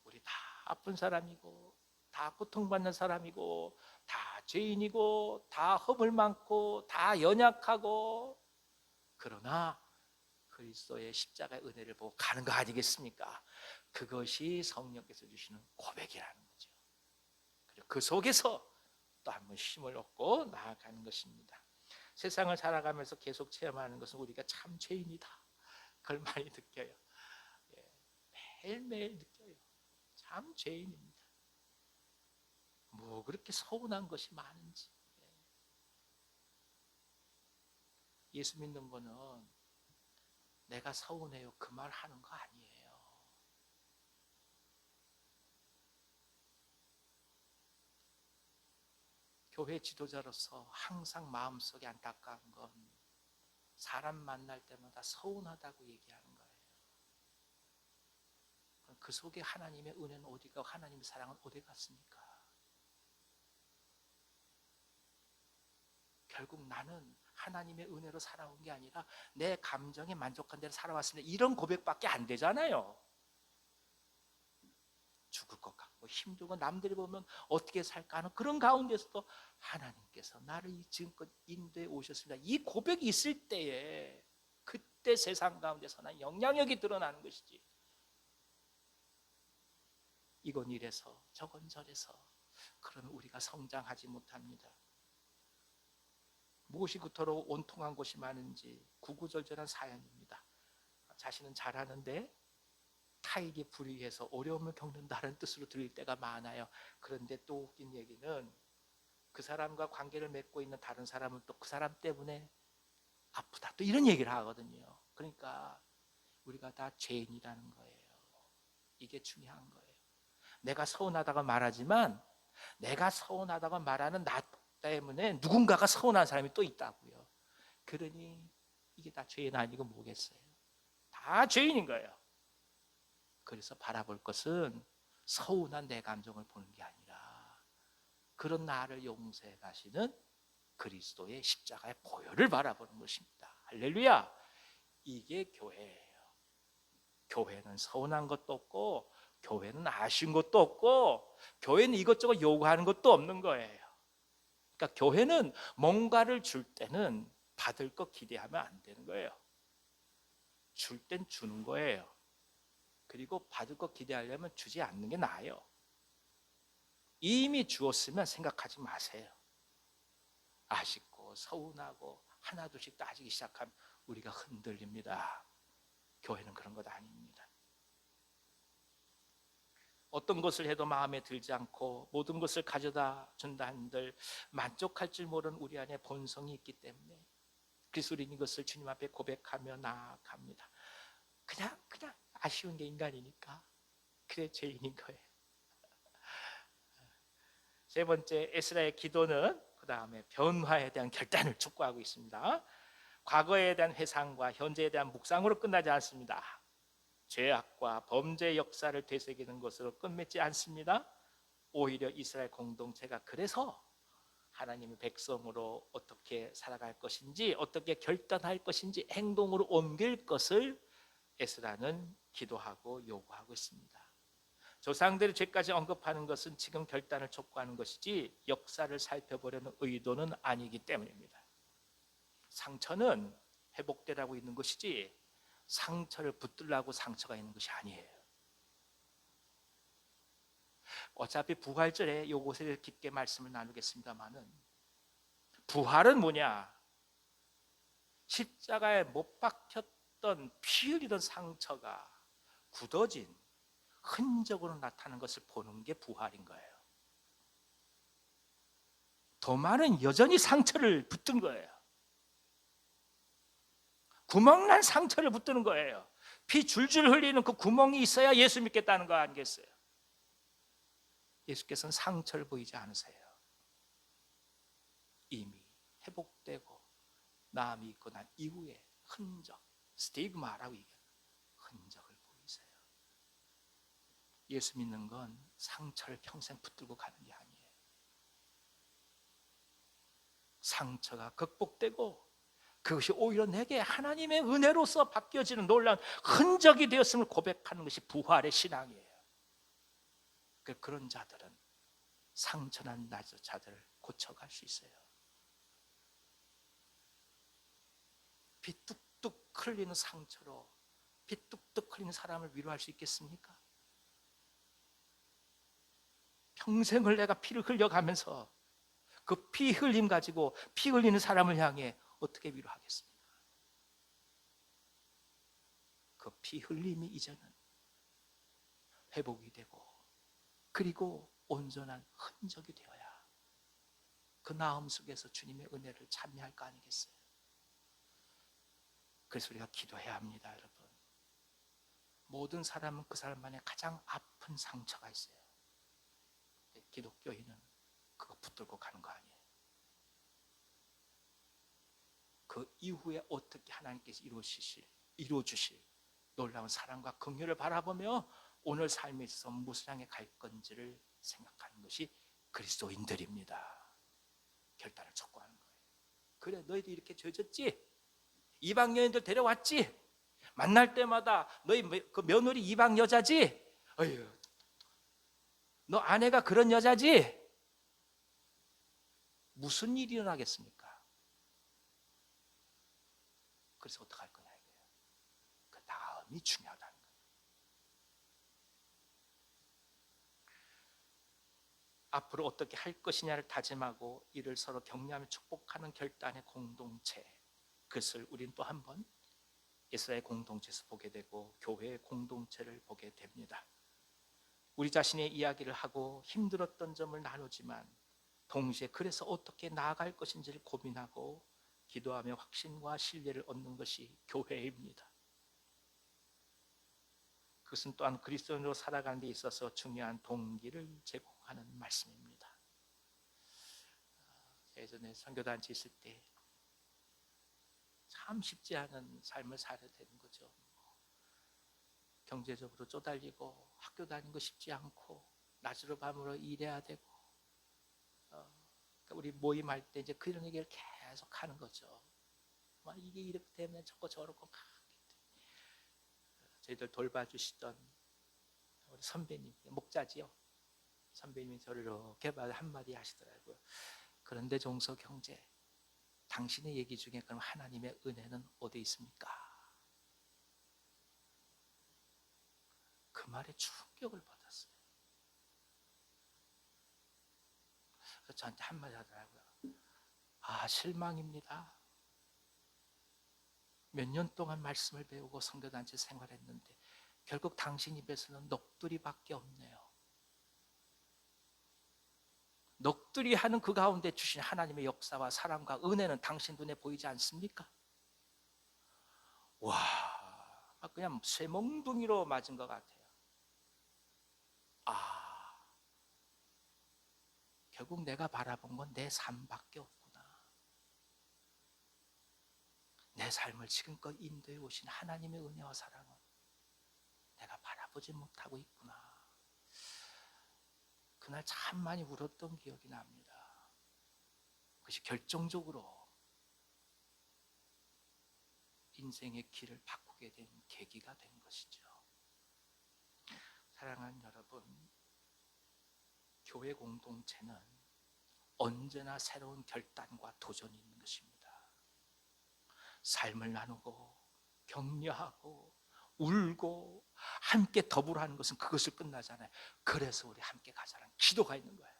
A: 우리 다 아픈 사람이고 다 고통받는 사람이고 다 죄인이고 다 허물 많고 다 연약하고, 그러나 그리스도의 십자가의 은혜를 보고 가는 거 아니겠습니까? 그것이 성령께서 주시는 고백이라는 거죠. 그리고 그 속에서 또 한 번 힘을 얻고 나아가는 것입니다. 세상을 살아가면서 계속 체험하는 것은 우리가 참 죄인이다, 그걸 많이 느껴요. 매일매일 느껴요. 참 죄인입니다. 뭐 그렇게 서운한 것이 많은지. 예수 믿는 거는 내가 서운해요 그 말 하는 거 아니에요. 교회 지도자로서 항상 마음속에 안타까운 건 사람 만날 때마다 서운하다고 얘기하는 거예요. 그 속에 하나님의 은혜는 어디 가고 하나님의 사랑은 어디 갔습니까? 결국 나는 하나님의 은혜로 살아온 게 아니라 내 감정에 만족한 대로 살아왔습니다, 이런 고백밖에 안 되잖아요. 죽을 것 같고 힘들고 남들이 보면 어떻게 살까 하는 그런 가운데서도 하나님께서 나를 지금껏 인도해 오셨습니다, 이 고백이 있을 때에 그때 세상 가운데서 난 영향력이 드러나는 것이지, 이건 이래서 저건 저래서 그러면 우리가 성장하지 못합니다. 무엇이 그토록 온통한 곳이 많은지 구구절절한 사연입니다. 자신은 잘하는데 타인이 불의해서 어려움을 겪는다는 뜻으로 들릴 때가 많아요. 그런데 또 웃긴 얘기는 그 사람과 관계를 맺고 있는 다른 사람은 또 그 사람 때문에 아프다, 또 이런 얘기를 하거든요. 그러니까 우리가 다 죄인이라는 거예요. 이게 중요한 거예요. 내가 서운하다고 말하지만 내가 서운하다고 말하는 나 때문에 누군가가 서운한 사람이 또 있다고요. 그러니 이게 다 죄인 아니고 뭐겠어요? 다 죄인인 거예요. 그래서 바라볼 것은 서운한 내 감정을 보는 게 아니라 그런 나를 용서해 가시는 그리스도의 십자가의 보혈을 바라보는 것입니다. 할렐루야. 이게 교회예요. 교회는 서운한 것도 없고 교회는 아쉬운 것도 없고 교회는 이것저것 요구하는 것도 없는 거예요. 그러니까 교회는 뭔가를 줄 때는 받을 거 기대하면 안 되는 거예요. 줄 땐 주는 거예요. 그리고 받을 거 기대하려면 주지 않는 게 나아요. 이미 주었으면 생각하지 마세요. 아쉽고 서운하고 하나둘씩 따지기 시작하면 우리가 흔들립니다. 교회는 그런 것 아닙니다. 어떤 것을 해도 마음에 들지 않고 모든 것을 가져다 준다 한들 만족할 줄 모르는 우리 안에 본성이 있기 때문에 그래서 우리는 이것을 주님 앞에 고백하며 나아갑니다. 그냥 아쉬운 게 인간이니까 그래 죄인인 거예요. 세 번째, 에스라의 기도는 그 다음에 변화에 대한 결단을 촉구하고 있습니다. 과거에 대한 회상과 현재에 대한 묵상으로 끝나지 않습니다. 죄악과 범죄 역사를 되새기는 것으로 끝맺지 않습니다. 오히려 이스라엘 공동체가 그래서 하나님의 백성으로 어떻게 살아갈 것인지, 어떻게 결단할 것인지 행동으로 옮길 것을 에스라는 기도하고 요구하고 있습니다. 조상들의 죄까지 언급하는 것은 지금 결단을 촉구하는 것이지 역사를 살펴보려는 의도는 아니기 때문입니다. 상처는 회복되라고 있는 것이지 상처를 붙들라고 상처가 있는 것이 아니에요. 어차피 부활절에 이곳에 깊게 말씀을 나누겠습니다만은 부활은 뭐냐? 십자가에 못 박혔던 피 흘리던 상처가 굳어진 흔적으로 나타나는 것을 보는 게 부활인 거예요. 도마는 여전히 상처를 붙든 거예요. 구멍난 상처를 붙드는 거예요. 피 줄줄 흘리는 그 구멍이 있어야 예수 믿겠다는 거 아니겠어요? 예수께서는 상처를 보이지 않으세요. 이미 회복되고 남이 있고 난 이후에 흔적, 스티그마라고 얘기해요. 흔적을 보이세요. 예수 믿는 건 상처를 평생 붙들고 가는 게 아니에요. 상처가 극복되고 그것이 오히려 내게 하나님의 은혜로서 바뀌어지는 놀라운 흔적이 되었음을 고백하는 것이 부활의 신앙이에요. 그런 자들은 상처난 자들을 고쳐갈 수 있어요. 피 뚝뚝 흘리는 상처로 피 뚝뚝 흘리는 사람을 위로할 수 있겠습니까? 평생을 내가 피를 흘려가면서 그 피 흘림 가지고 피 흘리는 사람을 향해 어떻게 위로하겠습니까? 그 피 흘림이 이제는 회복이 되고 그리고 온전한 흔적이 되어야 그 나음 속에서 주님의 은혜를 찬미할 거 아니겠어요? 그래서 우리가 기도해야 합니다, 여러분. 모든 사람은 그 사람만의 가장 아픈 상처가 있어요. 기독교인은 그거 붙들고 가는 거 아니에요. 그 이후에 어떻게 하나님께서 이루어주실 놀라운 사랑과 긍휼을 바라보며 오늘 삶에 있어서 무슨 향해 갈 건지를 생각하는 것이 그리스도인들입니다. 결단을 촉구하는 거예요. 그래, 너희도 이렇게 죄졌지? 이방 여인들 데려왔지? 만날 때마다 너희 그 며느리 이방 여자지? 어휴, 너 아내가 그런 여자지? 무슨 일이 일어나겠습니까? 그래서 어떡할 거냐 이거예요. 그 다음이 중요하다는 거예요. 앞으로 어떻게 할 것이냐를 다짐하고 이를 서로 격려하며 축복하는 결단의 공동체, 그것을 우리는 또 한 번 이스라엘 공동체에서 보게 되고 교회의 공동체를 보게 됩니다. 우리 자신의 이야기를 하고 힘들었던 점을 나누지만 동시에 그래서 어떻게 나아갈 것인지를 고민하고 기도하며 확신과 신뢰를 얻는 것이 교회입니다. 그것은 또한 그리스도인으로 살아가는 데 있어서 중요한 동기를 제공하는 말씀입니다. 예전에 선교단체 있을 때 참 쉽지 않은 삶을 살아야 되는 거죠. 경제적으로 쪼달리고 학교 다니는 거 쉽지 않고 낮으로 밤으로 일해야 되고 그러니까 우리 모임할 때 이제 그런 얘기를 계속 하는 거죠. 막 이게 이렇게 되면 저거 저렇고 저희들 돌봐주시던 우리 선배님, 목자지요. 선배님이 저를 이렇게 한마디 하시더라고요. 그런데 종석 형제, 당신의 얘기 중에 그럼 하나님의 은혜는 어디 있습니까? 그 말에 충격을 받았어요. 그래서 저한테 한마디 하더라고요. 아, 실망입니다. 몇 년 동안 말씀을 배우고 선교단체 생활했는데 결국 당신 입에서는 넋두리밖에 없네요. 넋두리 하는 그 가운데 주신 하나님의 역사와 사랑과 은혜는 당신 눈에 보이지 않습니까? 와, 그냥 쇠멍둥이로 맞은 것 같아요. 아, 결국 내가 바라본 건 내 삶밖에 없구나. 내 삶을 지금껏 인도해 오신 하나님의 은혜와 사랑은 내가 바라보지 못하고 있구나. 그날 참 많이 울었던 기억이 납니다. 그것이 결정적으로 인생의 길을 바꾸게 된 계기가 된 것이죠. 사랑하는 여러분, 교회 공동체는 언제나 새로운 결단과 도전이 있는 것입니다. 삶을 나누고 격려하고 울고 함께 더불어 하는 것은 그것을 끝나잖아요. 그래서 우리 함께 가자라는 기도가 있는 거예요.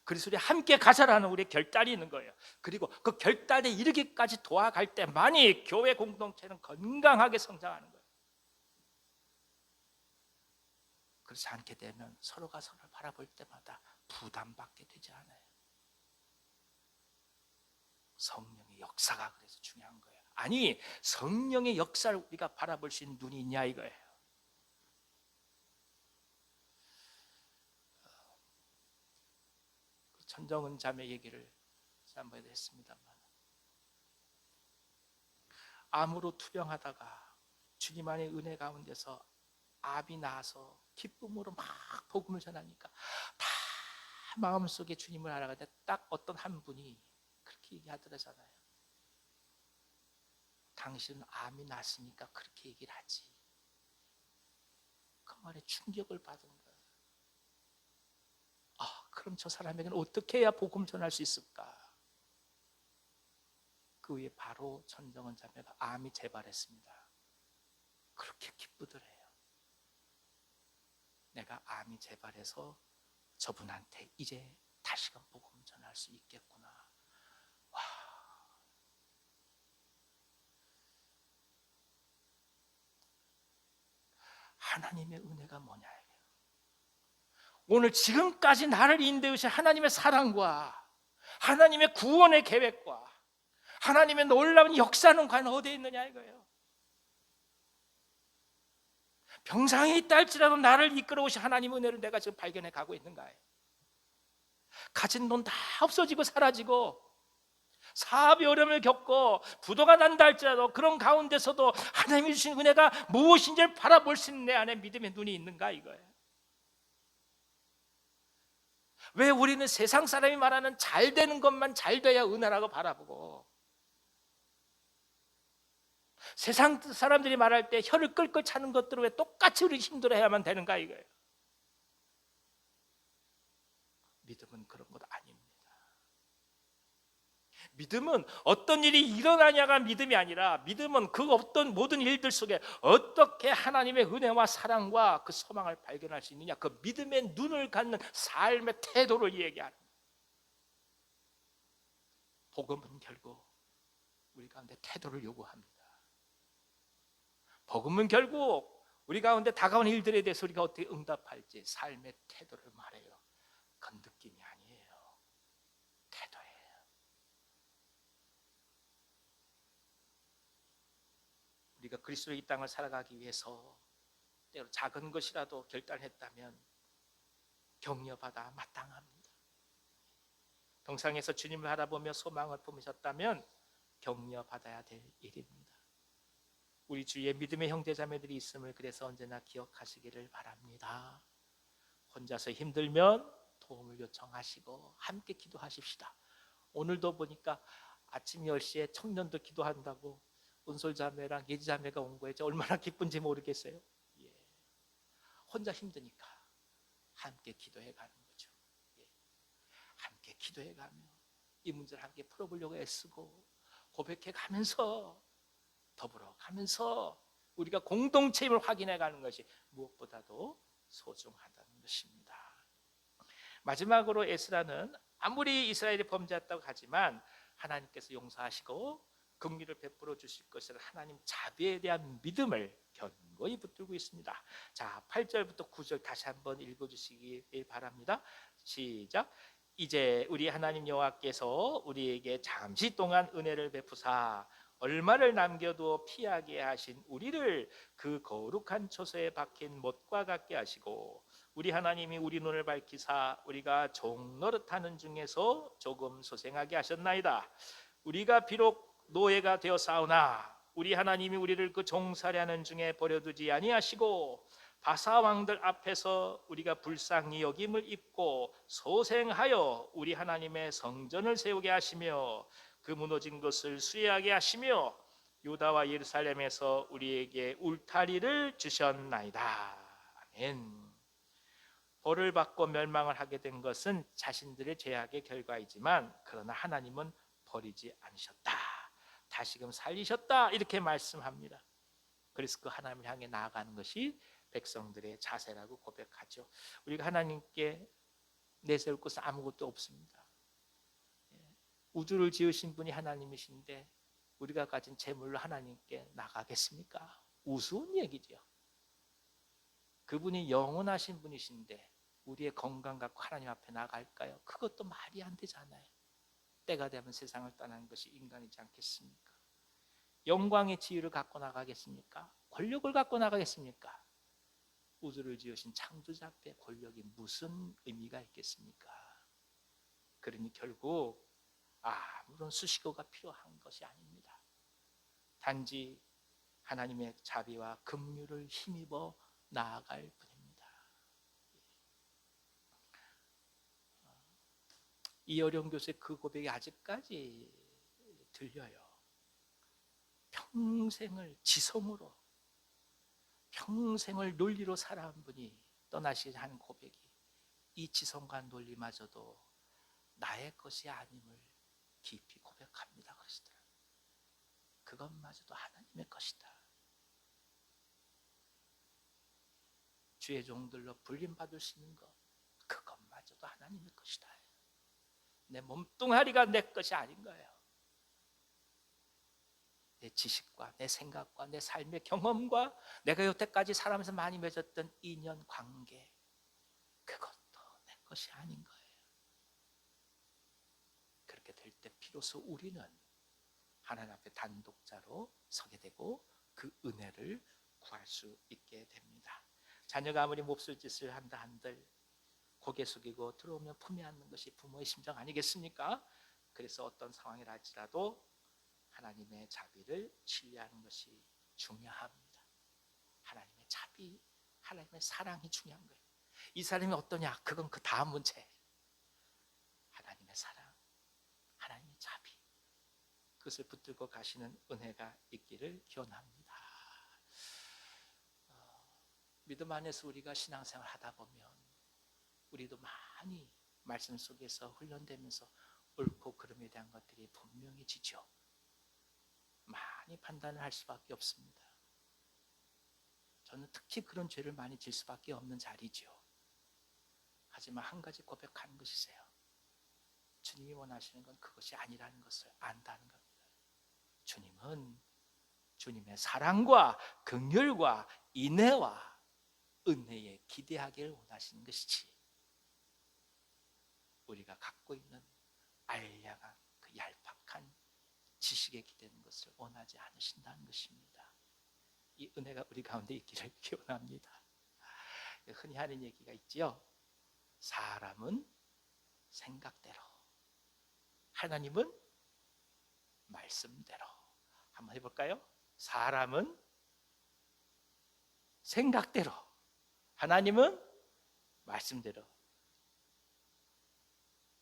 A: 그래서 우리 함께 가자라는 우리의 결단이 있는 거예요. 그리고 그 결단에 이르기까지 도와갈 때만이 교회 공동체는 건강하게 성장하는 거예요. 그렇지 않게 되면 서로가 서로를 바라볼 때마다 부담받게 되지 않아요. 성령의 역사가 그래서 중요한 거예요. 아니, 성령의 역사를 우리가 바라볼 수 있는 눈이 있냐 이거예요. 천정은 자매 얘기를 지난번에도 했습니다만 암으로 투병하다가 주님 안의 은혜 가운데서 암이 나서 기쁨으로 막 복음을 전하니까 다 마음속에 주님을 알아가는데 딱 어떤 한 분이 그렇게 얘기하더라잖아요. 당신은 암이 났으니까 그렇게 얘기를 하지. 그 말에 충격을 받은 거예요. 그럼 저 사람에게는 어떻게 해야 복음 전할 수 있을까? 그 후에 바로 전정원 자매가 암이 재발했습니다. 그렇게 기쁘더래요. 내가 암이 재발해서 저분한테 이제 다시금 복음 전할 수 있겠구나. 와, 하나님의 은혜가 뭐냐? 오늘 지금까지 나를 인도하신 하나님의 사랑과 하나님의 구원의 계획과 하나님의 놀라운 역사는 과연 어디에 있느냐 이거예요. 병상에 있다 할지라도 나를 이끌어 오신 하나님의 은혜를 내가 지금 발견해 가고 있는가요? 가진 돈 다 없어지고 사라지고 사업이 어려움을 겪고 부도가 난다 할지라도 그런 가운데서도 하나님이 주신 은혜가 무엇인지를 바라볼 수 있는 내 안에 믿음의 눈이 있는가 이거예요. 왜 우리는 세상 사람이 말하는 잘 되는 것만 잘 돼야 은혜라고 바라보고 세상 사람들이 말할 때 혀를 끌끌 차는 것들을 왜 똑같이 우리 힘들어해야만 되는가 이거예요. 믿음은 그런 것 아닙니다. 믿음은 어떤 일이 일어나냐가 믿음이 아니라 믿음은 그 어떤 모든 일들 속에 어떻게 하나님의 은혜와 사랑과 그 소망을 발견할 수 있느냐, 그 믿음의 눈을 갖는 삶의 태도를 얘기하는 거예요. 복음은 결국 우리 가운데 태도를 요구합니다. 복음은 결국 우리 가운데 다가온 일들에 대해서 우리가 어떻게 응답할지 삶의 태도를 말해요. 그건 느낌이 아니에요. 태도예요. 우리가 그리스도의 이 땅을 살아가기 위해서 때로 작은 것이라도 결단했다면 격려받아 마땅합니다. 동상에서 주님을 바라보며 소망을 품으셨다면 격려받아야 될 일입니다. 우리 주위에 믿음의 형제자매들이 있음을 그래서 언제나 기억하시기를 바랍니다. 혼자서 힘들면 도움을 요청하시고 함께 기도하십시다. 오늘도 보니까 아침 10시에 청년들 기도한다고 은솔자매랑 예지자매가 온 거예요. 얼마나 기쁜지 모르겠어요. 예. 혼자 힘드니까 함께 기도해 가는 거죠. 예. 함께 기도해 가며 이 문제를 함께 풀어보려고 애쓰고 고백해 가면서 더불어 가면서 우리가 공동체임을 확인해 가는 것이 무엇보다도 소중하다는 것입니다. 마지막으로 에스라는 아무리 이스라엘이 범죄했다고 하지만 하나님께서 용서하시고 긍휼을 베풀어 주실 것을 하나님 자비에 대한 믿음을 견고히 붙들고 있습니다. 자, 8절부터 9절 다시 한번 읽어주시기 바랍니다. 시작. 이제 우리 하나님 여호와께서 우리에게 잠시 동안 은혜를 베푸사 얼마를 남겨두어 피하게 하신 우리를 그 거룩한 처소에 박힌 못과 같게 하시고 우리 하나님이 우리 눈을 밝히사 우리가 종 노릇하는 중에서 조금 소생하게 하셨나이다. 우리가 비록 노예가 되었사오나 우리 하나님이 우리를 그 종살이하는 중에 버려두지 아니하시고 바사 왕들 앞에서 우리가 불쌍히 여김을 입고 소생하여 우리 하나님의 성전을 세우게 하시며 그 무너진 것을 수리하게 하시며 유다와 예루살렘에서 우리에게 울타리를 주셨나이다. 아멘. 벌을 받고 멸망을 하게 된 것은 자신들의 죄악의 결과이지만 그러나 하나님은 버리지 않으셨다. 다시금 살리셨다. 이렇게 말씀합니다. 그래서 그 하나님을 향해 나아가는 것이 백성들의 자세라고 고백하죠. 우리가 하나님께 내세울 것은 아무것도 없습니다. 우주를 지으신 분이 하나님이신데 우리가 가진 재물로 하나님께 나가겠습니까? 우스운 얘기죠. 그분이 영원하신 분이신데 우리의 건강 갖고 하나님 앞에 나갈까요? 그것도 말이 안 되잖아요. 때가 되면 세상을 떠나는 것이 인간이지 않겠습니까? 영광의 지위를 갖고 나가겠습니까? 권력을 갖고 나가겠습니까? 우주를 지으신 창조자 앞에 권력이 무슨 의미가 있겠습니까? 그러니 결국 아무런 수식어가 필요한 것이 아닙니다. 단지 하나님의 자비와 긍휼을 힘입어 나아갈 뿐입니다. 이어령 교수의 그 고백이 아직까지 들려요. 평생을 지성으로 평생을 논리로 살아온 분이 떠나시지 않은 고백이 이 지성과 논리마저도 나의 것이 아님을 깊이 고백합니다. 그러시더라고요. 그것마저도 하나님의 것이다. 주의 종들로 불림받을 수 있는 것, 그것마저도 하나님의 것이다. 내 몸뚱아리가 내 것이 아닌 거예요. 내 지식과 내 생각과 내 삶의 경험과 내가 여태까지 살아가면서 많이 맺었던 인연 관계, 그것도 내 것이 아닌 거예요. 그렇게 될 때 비로소 우리는 하나님 앞에 단독자로 서게 되고 그 은혜를 구할 수 있게 됩니다. 자녀가 아무리 몹쓸 짓을 한다 한들 고개 숙이고 들어오면 품에 안는 것이 부모의 심정 아니겠습니까? 그래서 어떤 상황이라 할지라도 하나님의 자비를 신뢰하는 것이 중요합니다. 하나님의 자비, 하나님의 사랑이 중요한 거예요. 이 사람이 어떠냐? 그건 그 다음 문제. 하나님의 사랑, 하나님의 자비, 그것을 붙들고 가시는 은혜가 있기를 기원합니다. 믿음 안에서 우리가 신앙생활 하다 보면 우리도 많이 말씀 속에서 훈련되면서 옳고 그름에 대한 것들이 분명해지죠. 많이 판단을 할 수밖에 없습니다. 저는 특히 그런 죄를 많이 질 수밖에 없는 자리죠. 하지만 한 가지 고백하는 것이세요. 주님이 원하시는 건 그것이 아니라는 것을 안다는 겁니다. 주님은 주님의 사랑과 긍휼과 인애와 은혜에 기대하기를 원하시는 것이지, 우리가 갖고 있는 알량한 그 얄팍한 지식에 기대는 것을 원하지 않으신다는 것입니다. 이 은혜가 우리 가운데 있기를 기원합니다. 흔히 하는 얘기가 있지요. 사람은 생각대로, 하나님은 말씀대로. 한번 해볼까요? 사람은 생각대로, 하나님은 말씀대로.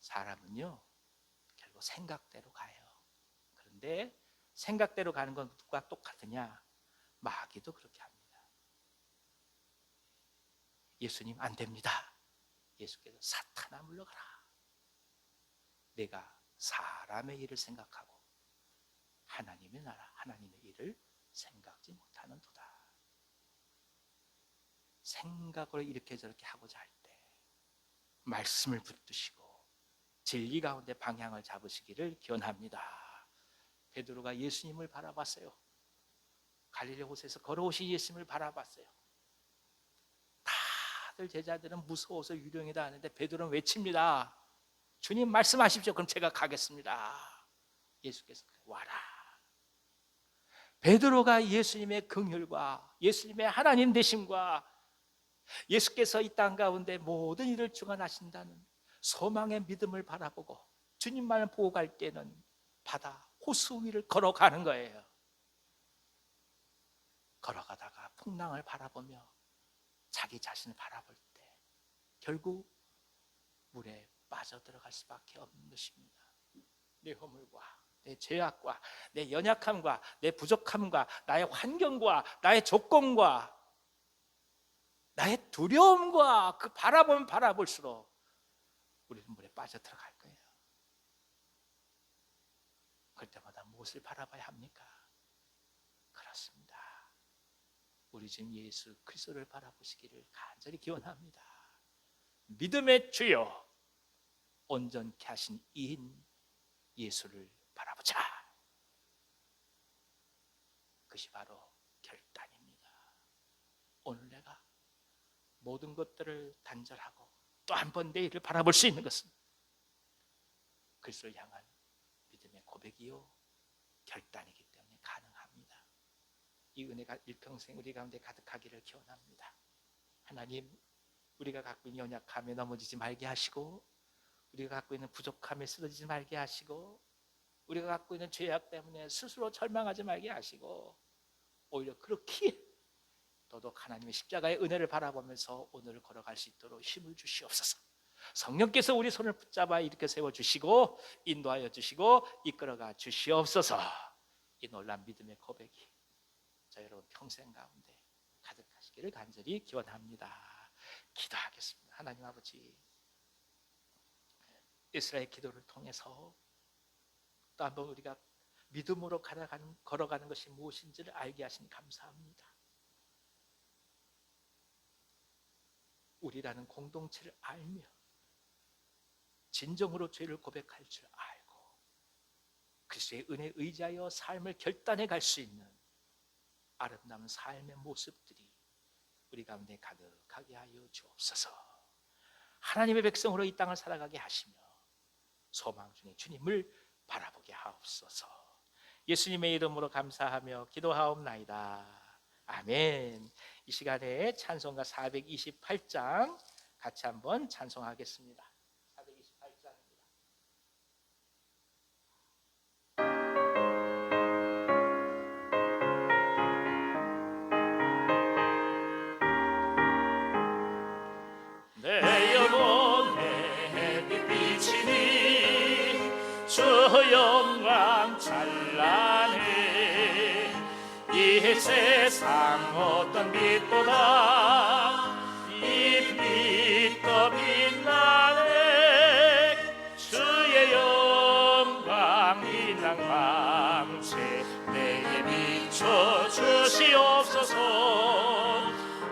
A: 사람은요, 결국 생각대로 가요. 그런데 생각대로 가는 건 누가 똑같으냐? 마귀도 그렇게 합니다. 예수님 안 됩니다. 예수께서 사탄아 물러가라. 내가 사람의 일을 생각하고 하나님의 나라, 하나님의 일을 생각지 못하는 도다. 생각으로 이렇게 저렇게 하고자 할 때 말씀을 붙드시고 진리 가운데 방향을 잡으시기를 기원합니다. 베드로가 예수님을 바라봤어요. 갈릴리 호수에서 걸어오신 예수님을 바라봤어요. 다들 제자들은 무서워서 유령이다 하는데 베드로는 외칩니다. 주님 말씀하십시오. 그럼 제가 가겠습니다. 예수께서 와라. 베드로가 예수님의 긍휼과 예수님의 하나님 되심과 예수께서 이 땅 가운데 모든 일을 주관하신다는 소망의 믿음을 바라보고 주님만을 보고 갈 때는 바다 호수 위를 걸어가는 거예요. 걸어가다가 풍랑을 바라보며 자기 자신을 바라볼 때 결국 물에 빠져들어갈 수밖에 없는 것입니다. 내 허물과 내 죄악과 내 연약함과 내 부족함과 나의 환경과 나의 조건과 나의 두려움과 그 바라보면 바라볼수록 우리는 물에 빠져들어갈 거예요. 그럴 때마다 무엇을 바라봐야 합니까? 그렇습니다. 우리 주 예수 그리스도를 바라보시기를 간절히 기원합니다. 믿음의 주여, 온전케 하신 이인 예수를 바라보자. 그것이 바로 결단입니다. 오늘 내가 모든 것들을 단절하고 또 한 번 내일을 바라볼 수 있는 것은 그리스도를 향한 믿음의 고백이요 결단이기 때문에 가능합니다. 이 은혜가 일평생 우리 가운데 가득하기를 기원합니다. 하나님, 우리가 갖고 있는 연약함에 넘어지지 말게 하시고, 우리가 갖고 있는 부족함에 쓰러지지 말게 하시고, 우리가 갖고 있는 죄악 때문에 스스로 절망하지 말게 하시고, 오히려 그렇게 더더욱 하나님의 십자가의 은혜를 바라보면서 오늘을 걸어갈 수 있도록 힘을 주시옵소서. 성령께서 우리 손을 붙잡아 이렇게 세워주시고 인도하여 주시고 이끌어가 주시옵소서. 이 놀라운 믿음의 고백이 저 여러분 평생 가운데 가득하시기를 간절히 기원합니다. 기도하겠습니다. 하나님 아버지, 이스라엘 기도를 통해서 또 한번 우리가 믿음으로 걸어가는 것이 무엇인지를 알게 하시니 감사합니다. 우리라는 공동체를 알며 진정으로 죄를 고백할 줄 알고 그리스도의 은혜에 의지하여 삶을 결단해 갈 수 있는 아름다운 삶의 모습들이 우리 가운데 가득하게 하여 주옵소서. 하나님의 백성으로 이 땅을 살아가게 하시며 소망 중에 주님을 바라보게 하옵소서. 예수님의 이름으로 감사하며 기도하옵나이다. 아멘. 이 시간에 찬송가 428장 같이 한번 찬송하겠습니다. 428장입니다. 내 영혼에 빛비치니 주 영광 찬란해 이 세상 어떤 빛보다 이 빛 더 빛나네 주의 영광 빛난 광채 내게 비춰 주시옵소서.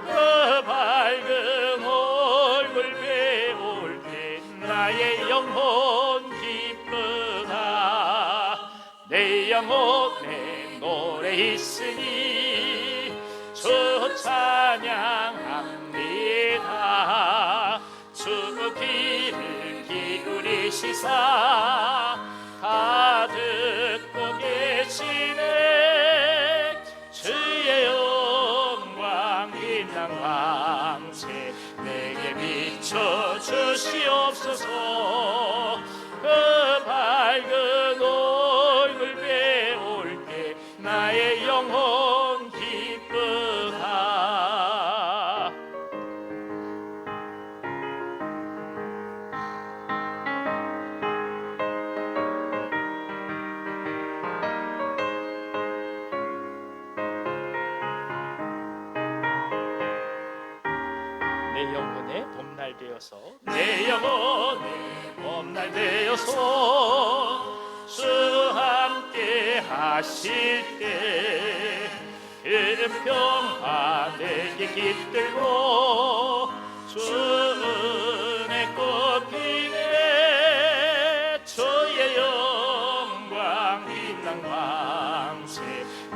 A: 그 밝은 얼굴 배울 때 나의 영혼 기쁘다. 내 영혼에 노래 있으니 주 찬양합니다. 주 귀를 기울이시사 다 듣고 계시네 주의 영광 빛난 광채 내게 비춰 주시옵소서. 그 밝은 얼굴 배울 때 나의 영혼 기쁘다. 내 영혼의 봄날 되어서 내 영혼의 봄날 되어서 주 함께 하실 때 그 평화 내게 깃들고 주 은혜 꽃 피네 주의 영광 빛난 광채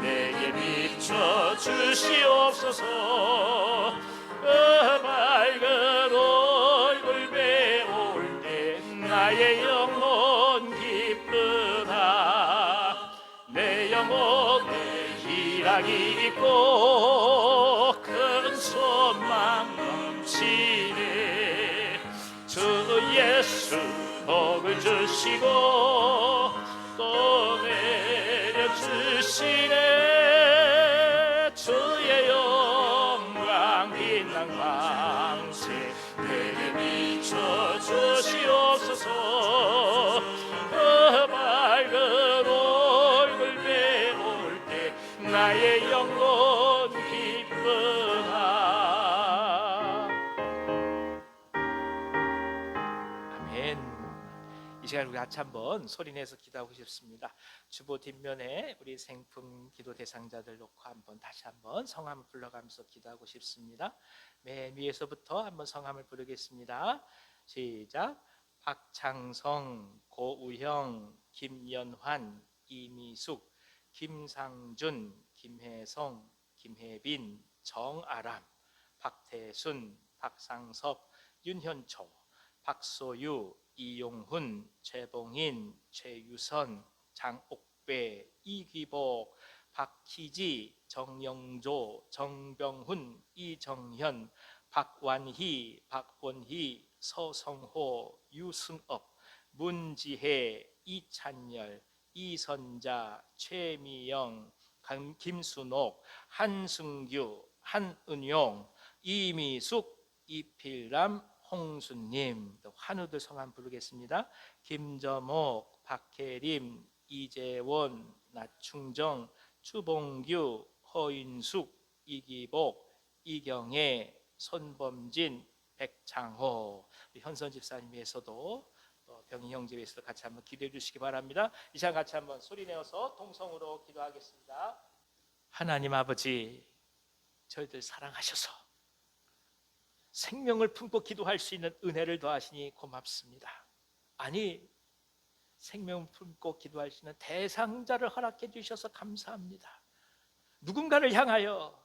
A: 내게 비춰 주시옵소서. 그 밝은 얼굴 배울 때 나의 영혼 기쁘다. 내 영혼에 희락이 있고 큰 소망 넘치네 주 예수 복을 주시고 또 내려주시네 주의 영광 빛난 광채 내게 비춰 주시옵소서. 그 밝은 얼굴 배울 때 나의 영혼 기쁘다. 아멘. 이 시간 우리 같이 한번 소리내서 기도하고 싶습니다. 주보 뒷면에 우리 생품 기도 대상자들 놓고 한번 다시 한번 성함을 불러가면서 기도하고 싶습니다. 맨 위에서부터 한번 성함을 부르겠습니다. 시작. 박창성, 고우형, 김연환, 이미숙, 김상준, 김혜성, 김혜빈, 정아람, 박태순, 박상섭, 윤현초, 박소유, 이용훈, 최봉인, 최유선, 장옥배, 이귀복, 박희지, 정영조, 정병훈, 이정현, 박완희, 박원희, 서성호, 유승업, 문지혜, 이찬열, 이선자, 최미영, 김순옥, 한승규, 한은용, 이미숙, 이필람, 홍수님, 또 환우들 성함 부르겠습니다. 김점옥, 박혜림, 이재원, 나충정, 추봉규, 허인숙, 이기복, 이경애, 손범진, 백창호. 우리 현선 집사님 위해서도 또 병희 형제 위해서 같이 한번 기도해 주시기 바랍니다. 이 시간 같이 한번 소리 내어서 동성으로 기도하겠습니다. 하나님 아버지, 저희들 사랑하셔서 생명을 품고 기도할 수 있는 은혜를 더하시니 고맙습니다. 아니, 생명을 품고 기도할 수 있는 대상자를 허락해 주셔서 감사합니다. 누군가를 향하여,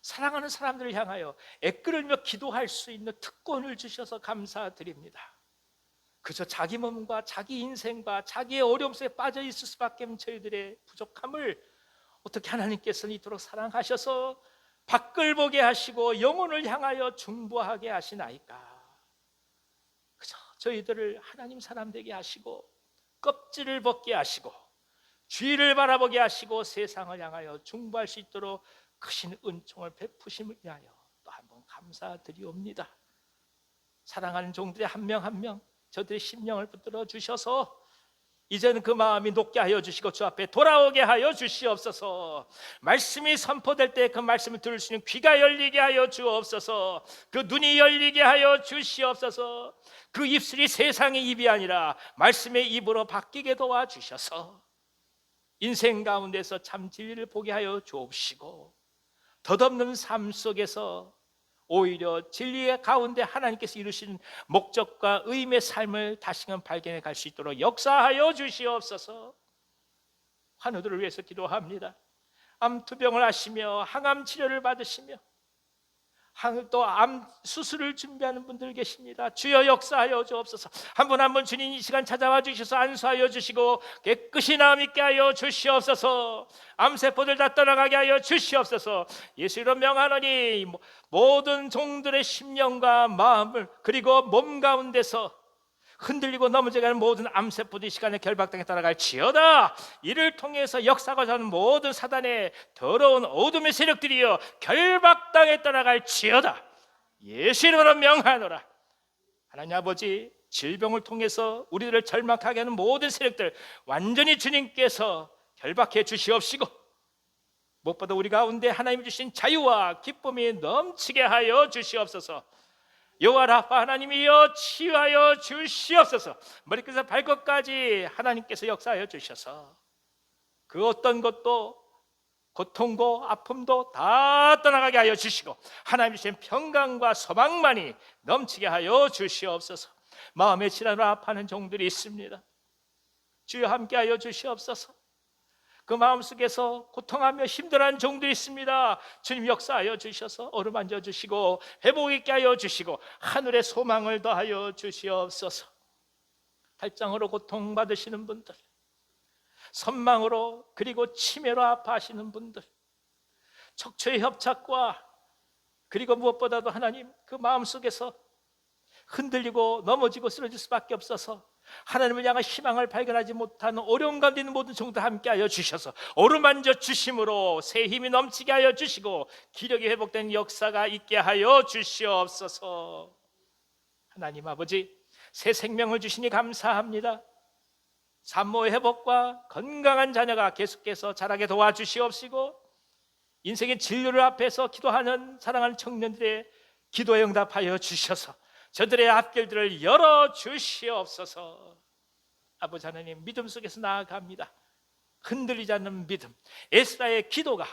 A: 사랑하는 사람들을 향하여 애끓으며 기도할 수 있는 특권을 주셔서 감사드립니다. 그저 자기 몸과 자기 인생과 자기의 어려움 속에 빠져 있을 수밖에 없는 저희들의 부족함을 어떻게 하나님께서는 이토록 사랑하셔서 밖을 보게 하시고 영혼을 향하여 중보하게 하시나이까. 그저 저희들을 하나님 사람 되게 하시고 껍질을 벗게 하시고 주의를 바라보게 하시고 세상을 향하여 중보할 수 있도록 크신 은총을 베푸심을 위하여 또 한 번 감사드리옵니다. 사랑하는 종들의 한 명 한 명 저들의 심령을 붙들어 주셔서 이제는 그 마음이 녹게 하여 주시고 주 앞에 돌아오게 하여 주시옵소서. 말씀이 선포될 때 그 말씀을 들을 수 있는 귀가 열리게 하여 주옵소서. 그 눈이 열리게 하여 주시옵소서. 그 입술이 세상의 입이 아니라 말씀의 입으로 바뀌게 도와주셔서 인생 가운데서 참 진리를 보게 하여 주옵시고 덧없는 삶 속에서 오히려 진리의 가운데 하나님께서 이루신 목적과 의미의 삶을 다시금 발견해 갈 수 있도록 역사하여 주시옵소서. 환우들을 위해서 기도합니다. 암투병을 하시며 항암 치료를 받으시며 또 암 수술을 준비하는 분들 계십니다. 주여 역사하여 주옵소서. 한 분 한 분 주님 이 시간 찾아와 주셔서 안수하여 주시고 깨끗이 나음 있게 하여 주시옵소서. 암세포들 다 떠나가게 하여 주시옵소서. 예수 이름 명하노니 모든 종들의 심령과 마음을 그리고 몸 가운데서 흔들리고 넘어져가는 모든 암세포들 이 시간에 결박당에 따라갈 지어다. 이를 통해서 역사가 하는 모든 사단의 더러운 어둠의 세력들이여 결박당에 따라갈 지어다. 예수 이름으로 명하노라. 하나님 아버지, 질병을 통해서 우리들을 절망하게 하는 모든 세력들 완전히 주님께서 결박해 주시옵시고 무엇보다 우리 가운데 하나님이 주신 자유와 기쁨이 넘치게 하여 주시옵소서. 여호와 라파 하나님이여 치유하여 주시옵소서. 머리끝에서 발끝까지 하나님께서 역사하여 주셔서 그 어떤 것도 고통도 아픔도 다 떠나가게 하여 주시고 하나님 주신 평강과 소망만이 넘치게 하여 주시옵소서. 마음의 질환으로 아파하는 종들이 있습니다. 주여 함께하여 주시옵소서. 그 마음속에서 고통하며 힘들어하는 종들이 있습니다. 주님 역사하여 주셔서 어루만져 주시고 회복 있게 하여 주시고 하늘의 소망을 더하여 주시옵소서. 탈장으로 고통받으시는 분들, 선망으로 그리고 치매로 아파하시는 분들, 척추의 협착과 그리고 무엇보다도 하나님 그 마음속에서 흔들리고 넘어지고 쓰러질 수밖에 없어서 하나님을 향한 희망을 발견하지 못하는 어려운 가운데 있는 모든 종들 함께하여 주셔서 어루만져 주심으로 새 힘이 넘치게 하여 주시고 기력이 회복된 역사가 있게 하여 주시옵소서. 하나님 아버지, 새 생명을 주시니 감사합니다. 산모의 회복과 건강한 자녀가 계속해서 자라게 도와주시옵시고 인생의 진료를 앞에서 기도하는 사랑하는 청년들의 기도에 응답하여 주셔서 저들의 앞길들을 열어 주시옵소서. 아버지 하나님, 믿음 속에서 나아갑니다. 흔들리지 않는 믿음, 에스라의 기도가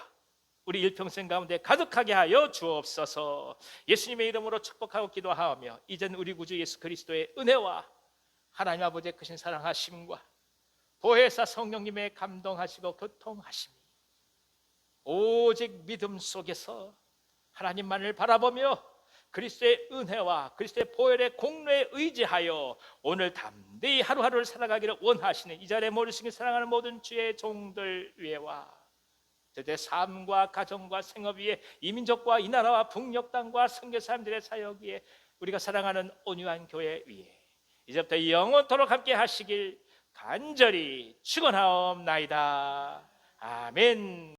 A: 우리 일평생 가운데 가득하게 하여 주옵소서. 예수님의 이름으로 축복하고 기도하며 이젠 우리 구주 예수 그리스도의 은혜와 하나님 아버지의 크신 사랑하심과 보혜사 성령님의 감동하시고 교통하심이 오직 믿음 속에서 하나님만을 바라보며 그리스도의 은혜와 그리스도의 보혈의 공로에 의지하여 오늘 담대히 하루하루를 살아가기를 원하시는 이 자리에 모르시기 사랑하는 모든 주의 종들 위에와 저들의 삶과 가정과 생업 위에 이 민족과 이 나라와 북녘 땅과 선교 사람들의 사역 위에 우리가 사랑하는 온유한 교회 위에 이제부터 영원토록 함께 하시길 간절히 축원하옵나이다. 아멘.